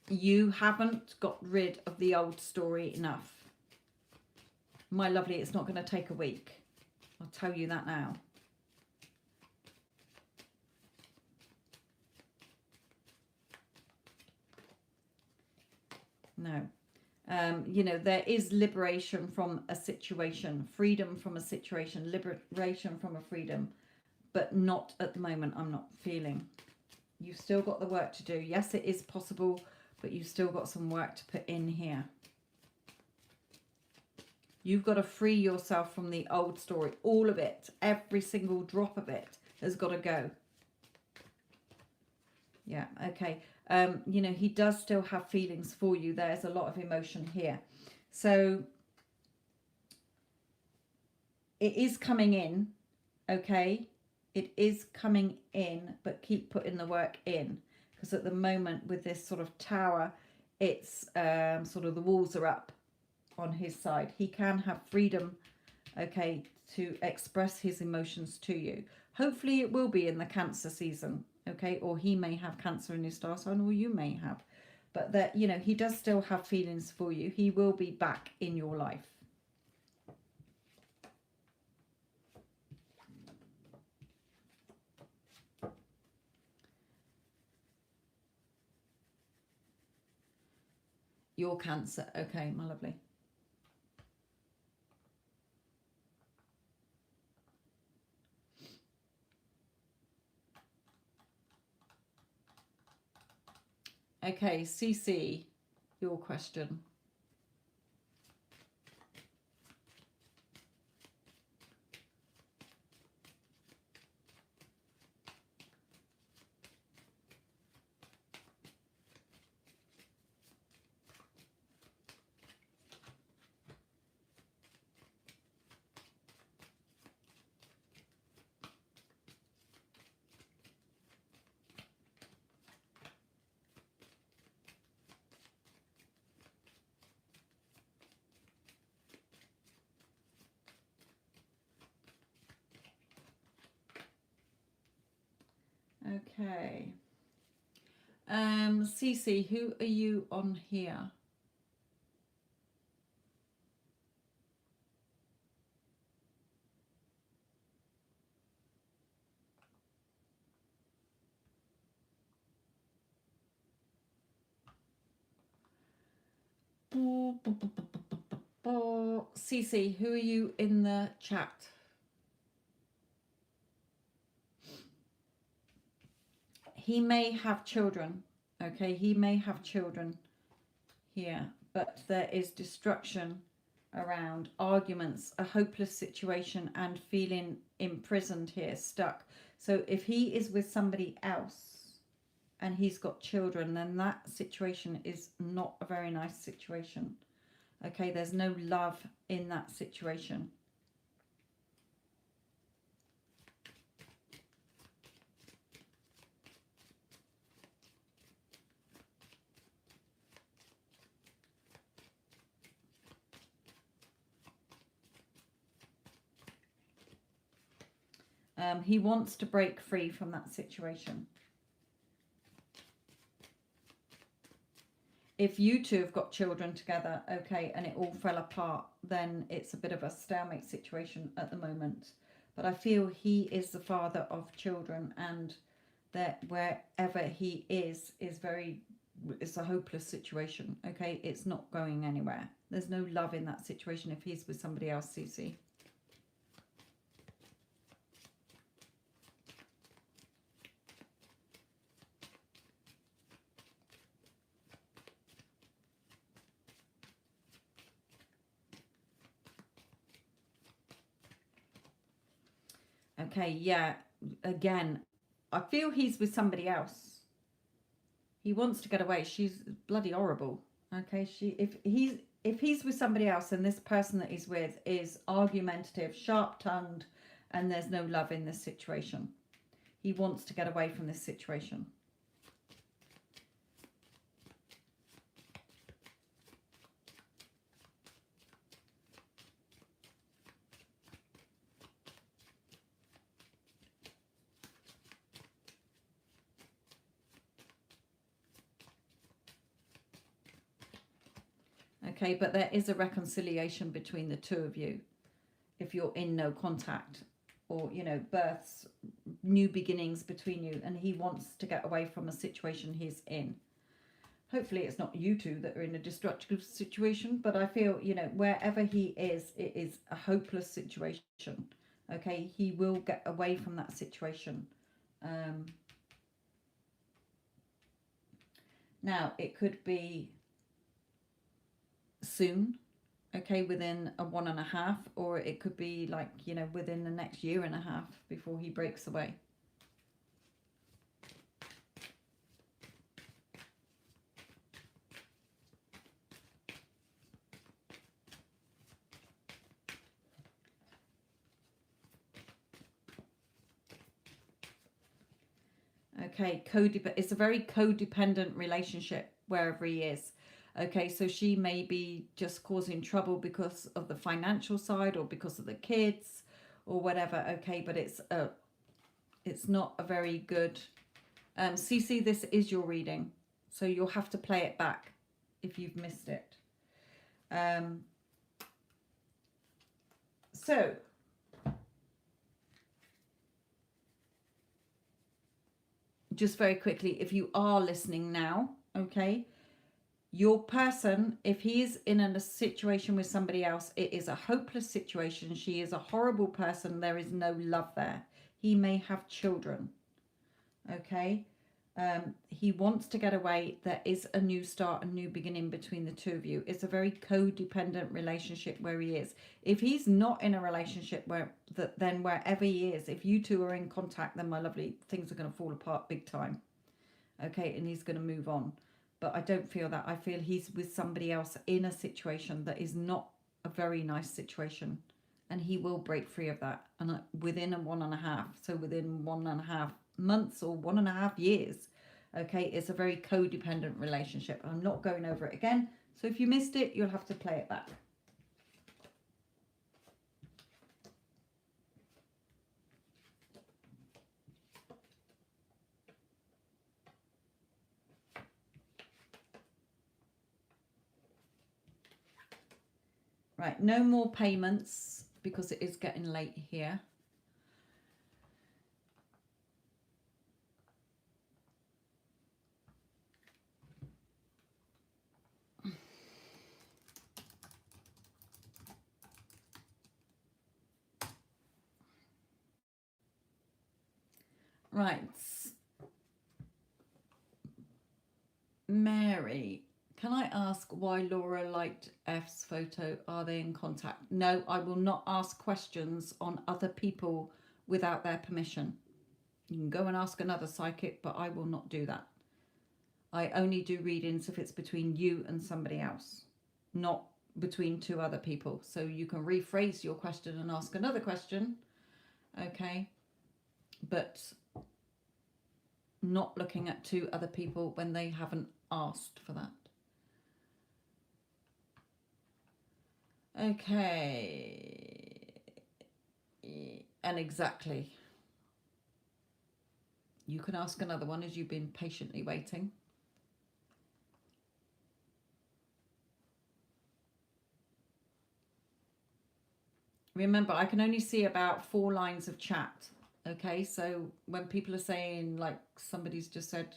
you haven't got rid of the old story enough. My lovely, it's not going to take a week. I'll tell you that now. No. You know, there is liberation from a situation, freedom from a situation, liberation from a freedom, but not at the moment. I'm not feeling. You've still got the work to do. Yes, it is possible, but you've still got some work to put in here. You've got to free yourself from the old story. All of it, every single drop of it has got to go. Yeah, okay. You know, he does still have feelings for you. There's a lot of emotion here. So it is coming in, okay? It is coming in, but keep putting the work in. Because at the moment with this sort of tower, it's sort of the walls are up on his side. He can have freedom okay, to express his emotions to you. Hopefully it will be in the Cancer season, okay, or he may have Cancer in his star sign, or you may have, but that, you know, he does still have feelings for you. He will be back in your life. Your Cancer, okay, my lovely. Okay, CC, your question. Okay. Cece, who are you on here? Cece, who are you in the chat? He may have children, okay? He may have children here, but there is destruction around, arguments, a hopeless situation, and feeling imprisoned here, stuck. So if he is with somebody else and he's got children, then that situation is not a very nice situation. Okay, there's no love in that situation. He wants to break free from that situation. If you two have got children together, okay, and it all fell apart, then it's a bit of a stalemate situation at the moment. But I feel he is the father of children, and that wherever he is very, it's a hopeless situation, okay? It's not going anywhere. There's no love in that situation if he's with somebody else, Cece. Okay, yeah, again, I feel he's with somebody else. He wants to get away. She's bloody horrible. Okay, if he's with somebody else and this person that he's with is argumentative, sharp-tongued, and there's no love in this situation. He wants to get away from this situation. Okay, but there is a reconciliation between the two of you if you're in no contact, or, you know, births, new beginnings between you, and he wants to get away from a situation he's in. Hopefully it's not you two that are in a destructive situation, but I feel, you know, wherever he is, it is a hopeless situation. Okay, he will get away from that situation. Now, it could be soon, okay, within a 1.5, or it could be like, you know, within the next 1.5 years before he breaks away. Okay, it's a very codependent relationship wherever he is. Okay, so she may be just causing trouble because of the financial side or because of the kids or whatever. Okay, but it's not a very good CC, this is your reading, so you'll have to play it back if you've missed it. So just very quickly, if you are listening now, okay, your person, if he is in a situation with somebody else, it is a hopeless situation. She is a horrible person. There is no love there. He may have children. Okay. He wants to get away. There is a new start, a new beginning between the two of you. It's a very codependent relationship where he is. If he's not in a relationship then wherever he is, if you two are in contact, then my lovely, things are going to fall apart big time. Okay, and he's going to move on. But I don't feel that. I feel he's with somebody else in a situation that is not a very nice situation, and he will break free of that. And within a 1.5, so within 1.5 months or 1.5 years. Okay, it's a very codependent relationship. I'm not going over it again, so if you missed it, you'll have to play it back. Right, no more payments because it is getting late here. Right, Mary, can I ask why Laura liked F's photo? Are they in contact? No, I will not ask questions on other people without their permission. You can go and ask another psychic, but I will not do that. I only do readings if it's between you and somebody else, not between two other people. So you can rephrase your question and ask another question, okay? But not looking at two other people when they haven't asked for that. Okay. And exactly. You can ask another one as you've been patiently waiting. Remember, I can only see about 4 lines of chat. Okay, so when people are saying, like, somebody's just said,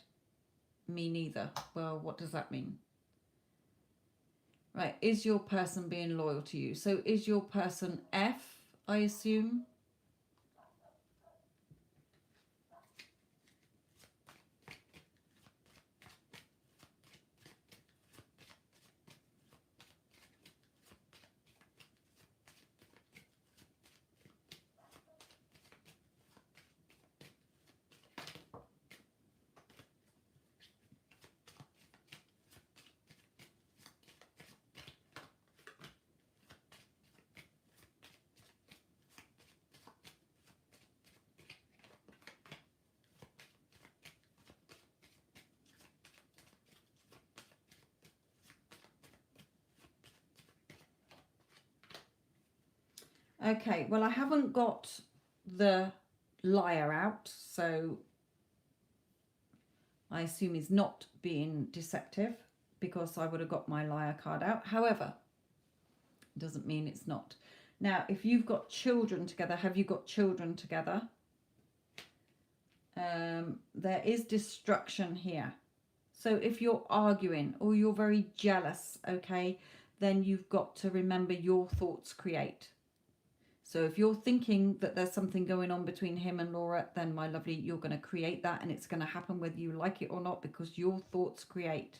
me neither. Well, what does that mean? Right, is your person being loyal to you? So is your person F, I assume? Okay, well, I haven't got the liar out, so I assume he's not being deceptive because I would have got my liar card out. However, it doesn't mean it's not. Now, if you've got children together, have you got children together? There is destruction here. So if you're arguing or you're very jealous, okay, then you've got to remember your thoughts create. So if you're thinking that there's something going on between him and Laura, then my lovely, you're going to create that, and it's going to happen whether you like it or not, because your thoughts create.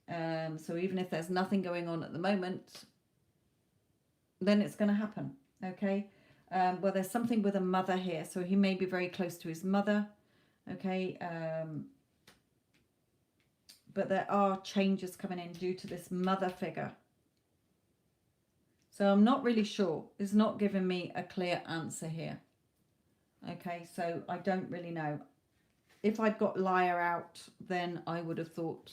So even if there's nothing going on at the moment, then it's going to happen. Okay. Well, there's something with a mother here. So he may be very close to his mother. Okay. But there are changes coming in due to this mother figure. So I'm not really sure. It's not giving me a clear answer here. Okay, so I don't really know. If I'd got liar out, then I would have thought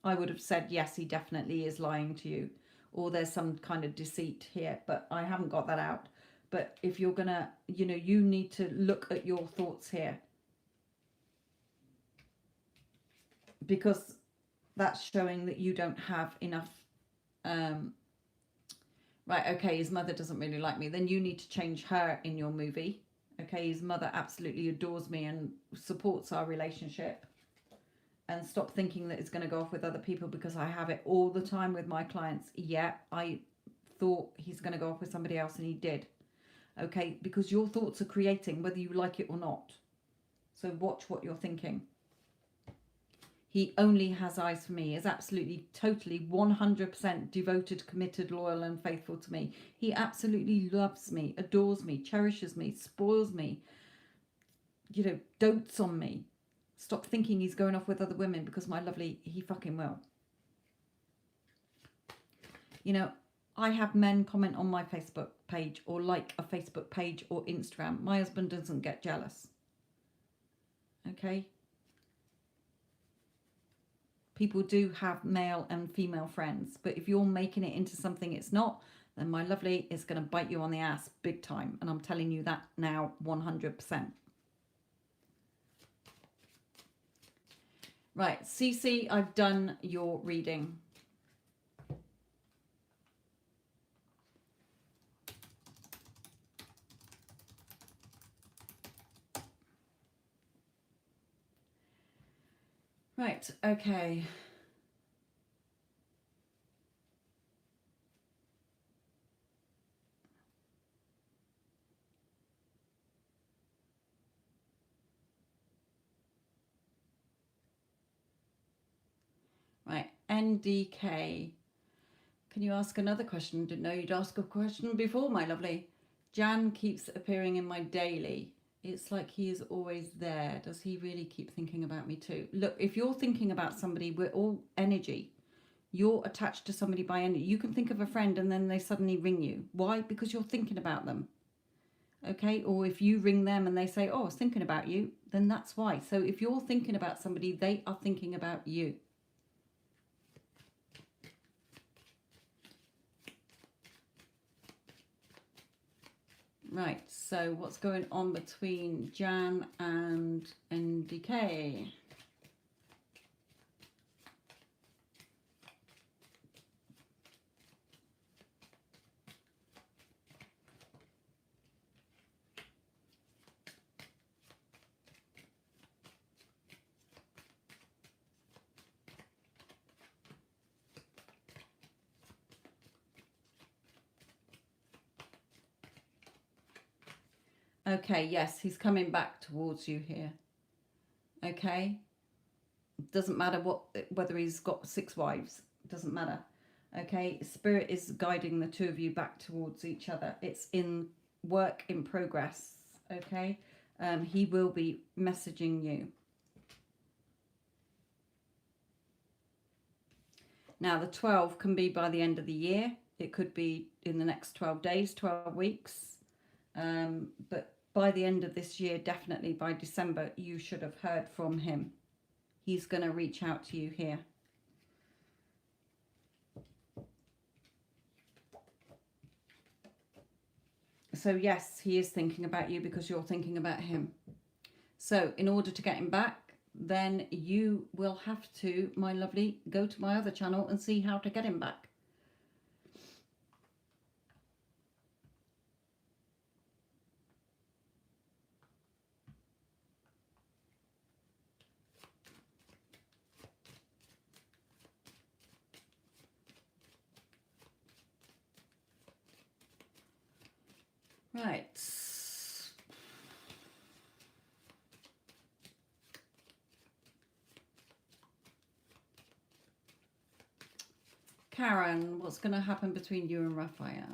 I would have said, yes, he definitely is lying to you, or there's some kind of deceit here, but I haven't got that out. But if you're going to, you know, you need to look at your thoughts here, because that's showing that you don't have enough. Right, okay, his mother doesn't really like me. Then you need to change her in your movie. Okay, his mother absolutely adores me and supports our relationship. And stop thinking that it's going to go off with other people, because I have it all the time with my clients. Yeah, I thought he's going to go off with somebody else and he did. Okay, because your thoughts are creating whether you like it or not. So watch what you're thinking. He only has eyes for me, is absolutely, totally, 100% devoted, committed, loyal and faithful to me. He absolutely loves me, adores me, cherishes me, spoils me, you know, dotes on me. Stop thinking he's going off with other women, because my lovely, he fucking will. You know, I have men comment on my Facebook page or like a Facebook page or Instagram. My husband doesn't get jealous. Okay? People do have male and female friends, but if you're making it into something it's not, then my lovely, is going to bite you on the ass big time. And I'm telling you that now 100%. Right, Cece, I've done your reading. Right, okay. Right, NDK. Can you ask another question? Didn't know you'd ask a question before, my lovely. Jan keeps appearing in my daily. It's like he is always there. Does he really keep thinking about me too? Look, if you're thinking about somebody, we're all energy. You're attached to somebody by energy. You can think of a friend and then they suddenly ring you. Why? Because you're thinking about them. Okay? Or if you ring them and they say, oh, I was thinking about you, then that's why. So if you're thinking about somebody, they are thinking about you. Right, so what's going on between Jan and NDK? Okay, yes, he's coming back towards you here. Okay? Doesn't matter whether he's got 6 wives. Doesn't matter. Okay? Spirit is guiding the two of you back towards each other. It's in work in progress. Okay? He will be messaging you. Now, the 12 can be by the end of the year. It could be in the next 12 days, 12 weeks. But by the end of this year, definitely by December, you should have heard from him. He's going to reach out to you here. So yes, he is thinking about you because you're thinking about him. So in order to get him back, then you will have to, my lovely, go to my other channel and see how to get him back. Right. Karen, what's going to happen between you and Raphael?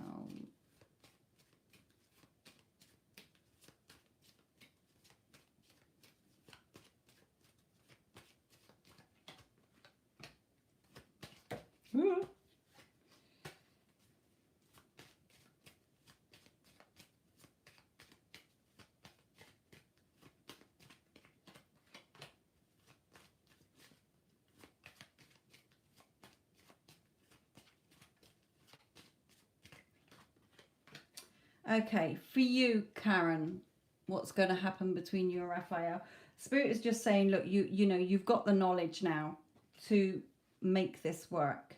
Okay, for you, Karen, what's going to happen between you and Raphael? Spirit is just saying, look, you know, you've got the knowledge now to make this work.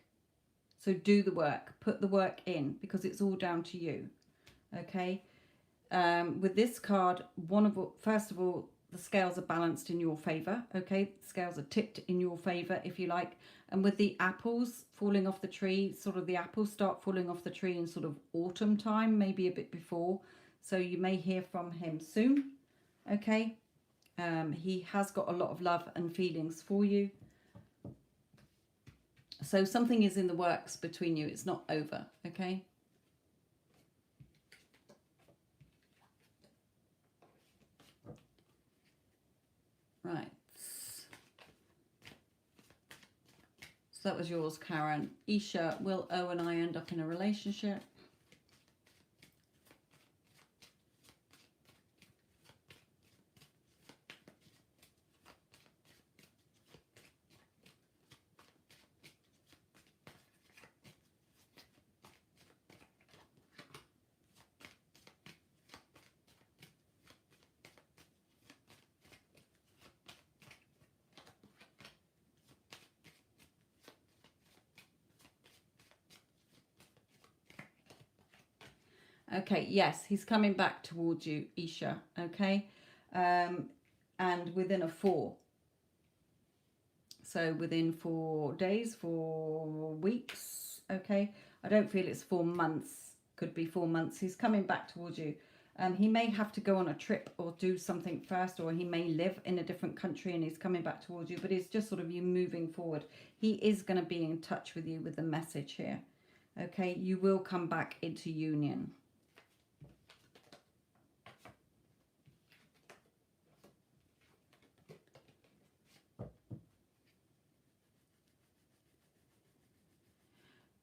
So do the work, put the work in, because it's all down to you. Okay. With this card, first of all, the scales are balanced in your favor. Okay, the scales are tipped in your favor, if you like. And with the apples falling off the tree, sort of the apples start falling off the tree in sort of autumn time, maybe a bit before. So you may hear from him soon. Okay. He has got a lot of love and feelings for you. So something is in the works between you. It's not over. Okay. Right. So that was yours, Karen. Isha, will O and I end up in a relationship? Okay, yes, he's coming back towards you, Isha. Okay. And within a 4. So within 4 days, 4 weeks. Okay. I don't feel it's 4 months. Could be 4 months. He's coming back towards you. He may have to go on a trip or do something first, or he may live in a different country and he's coming back towards you. But it's just sort of you moving forward. He is going to be in touch with you with the message here. Okay. You will come back into union.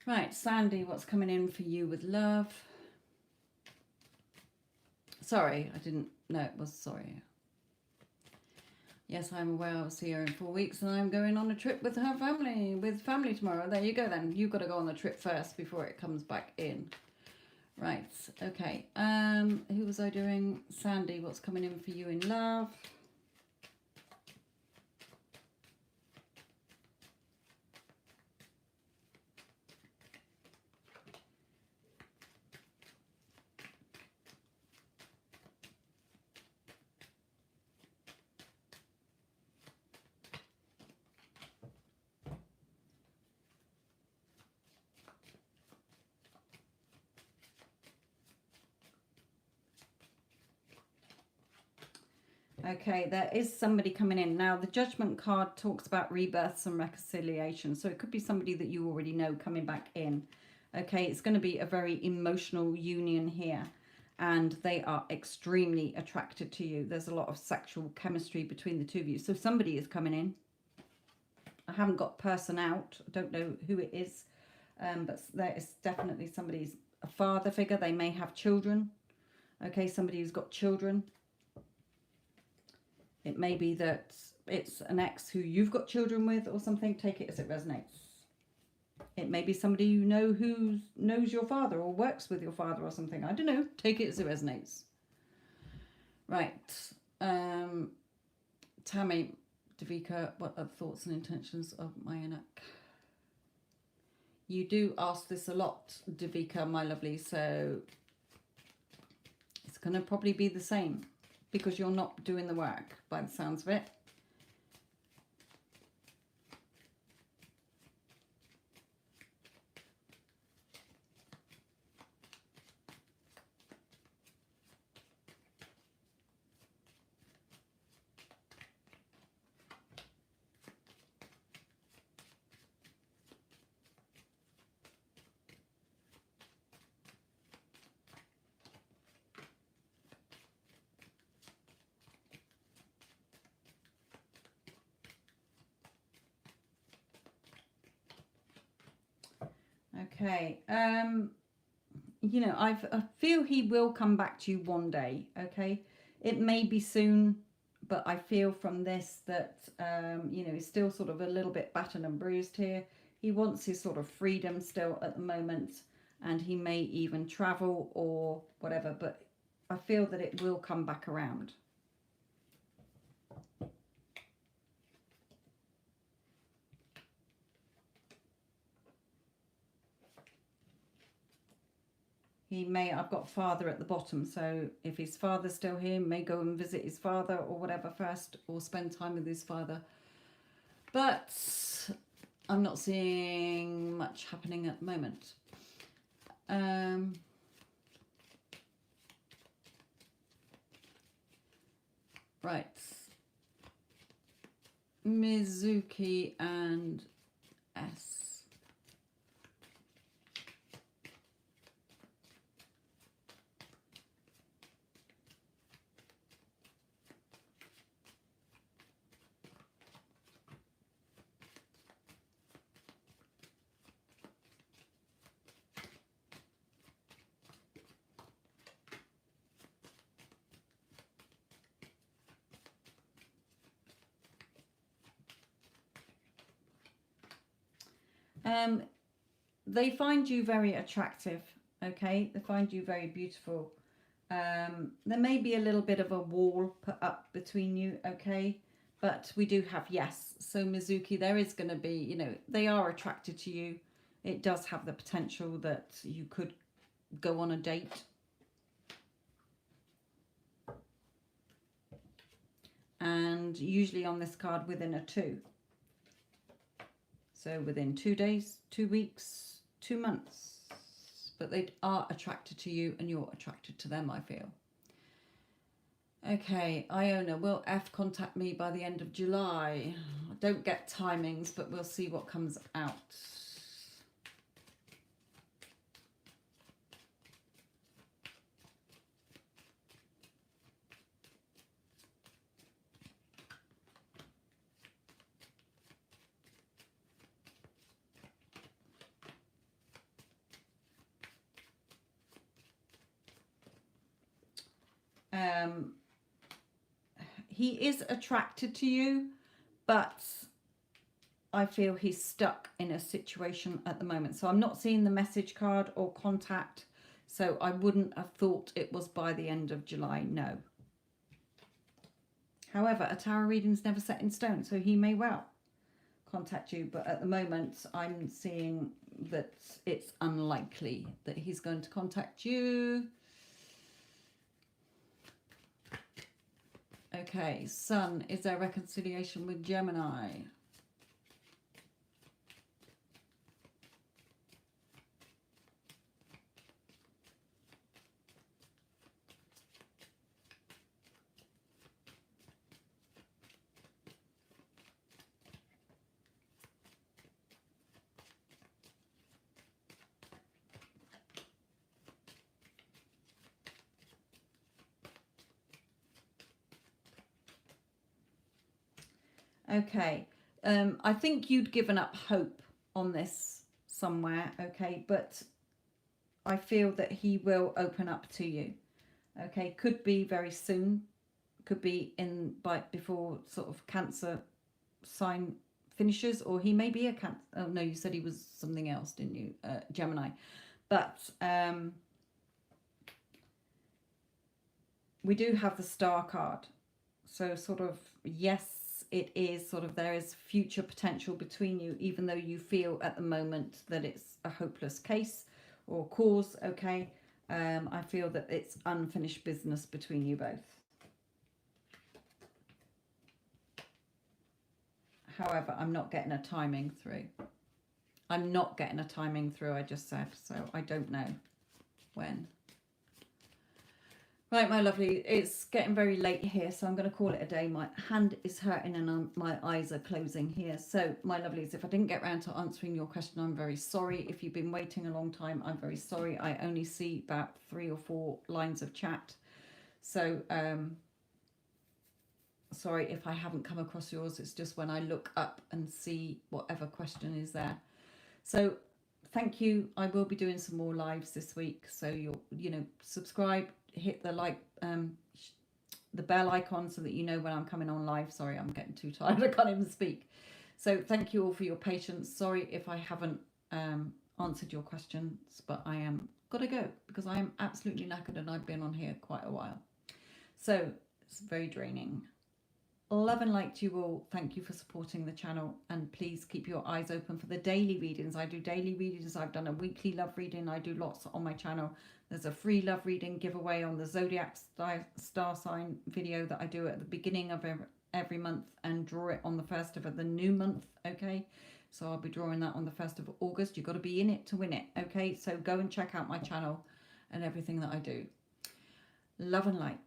Right, Sandy, what's coming in for you with love? Sorry, I didn't know it was sorry. Yes, I'm aware I'll see her in 4 weeks and I'm going on a trip with her family, tomorrow. There you go then. You've got to go on the trip first before it comes back in. Right, okay. Who was I doing? Sandy, what's coming in for you in love? Okay, there is somebody coming in. Now, the Judgment card talks about rebirths and reconciliation. So it could be somebody that you already know coming back in. Okay, it's going to be a very emotional union here. And they are extremely attracted to you. There's a lot of sexual chemistry between the two of you. So somebody is coming in. I haven't got person out. I don't know who it is. But there is definitely somebody's a father figure. They may have children. Okay, somebody who's got children. It may be that it's an ex who you've got children with or something. Take it as it resonates. It may be somebody you know who knows your father or works with your father or something. I don't know. Take it as it resonates. Right. Tammy, Davika, what are the thoughts and intentions of my Enoch? You do ask this a lot, Davika, my lovely. So it's going to probably be the same. Because you're not doing the work by the sounds of it. Okay. You know, I feel he will come back to you one day. Okay. It may be soon, but I feel from this that, you know, he's still sort of a little bit battered and bruised here. He wants his sort of freedom still at the moment. and he may even travel or whatever, but I feel that it will come back around. He may, I've got father at the bottom, so if his father's still here, may go and visit his father or whatever first, or spend time with his father. But I'm not seeing much happening at the moment. Right. Mizuki and S. They find you very attractive, okay? They find you very beautiful. There may be a little bit of a wall put up between you, okay? But we do have yes. So Mizuki, there is going to be, you know, they are attracted to you. It does have the potential that you could go on a date. And usually on this card within a 2. So within 2 days, 2 weeks, 2 months. But they are attracted to you and you're attracted to them, I feel. Okay, Iona, will F contact me by the end of July? I don't get timings, but we'll see what comes out. He is attracted to you, but I feel he's stuck in a situation at the moment. So I'm not seeing the message card or contact. So I wouldn't have thought it was by the end of July, no. However, a tarot reading's never set in stone, so he may well contact you. But at the moment, I'm seeing that it's unlikely that he's going to contact you. Okay, Sun, is there reconciliation with Gemini? Okay, I think you'd given up hope on this somewhere, okay, but I feel that he will open up to you, okay, could be very soon, could be before sort of Cancer sign finishes, or he may be a Cancer, oh no, you said he was something else, didn't you, Gemini, but we do have the Star card, so sort of yes, it is sort of, there is future potential between you, even though you feel at the moment that it's a hopeless case or cause, okay? I feel that it's unfinished business between you both. However, I'm not getting a timing through. I'm not getting a timing through, I just said, so I don't know when. Right, my lovely, it's getting very late here, so I'm going to call it a day. My hand is hurting and my eyes are closing here. So, my lovelies, if I didn't get around to answering your question, I'm very sorry. If you've been waiting a long time, I'm very sorry. I only see about 3 or 4 lines of chat. So, sorry if I haven't come across yours. It's just when I look up and see whatever question is there. So, thank you. I will be doing some more lives this week. So, you'll, subscribe, hit the the bell icon so that you know when I'm coming on live. Sorry, I'm getting too tired. I can't even speak. So thank you all for your patience. Sorry if I haven't answered your questions, but I am gotta go because I am absolutely knackered and I've been on here quite a while. So it's very draining. Love and light to you all. Thank you for supporting the channel, and please keep your eyes open for the daily readings. I do daily readings. I've done a weekly love reading. I do lots on my channel. There's a free love reading giveaway on the zodiac star sign video that I do at the beginning of every month and draw it on the first of the new month. Okay, so I'll be drawing that on the 1st of August. You've got to be in it to win it. Okay, so go and check out my channel and everything that I do. Love and light.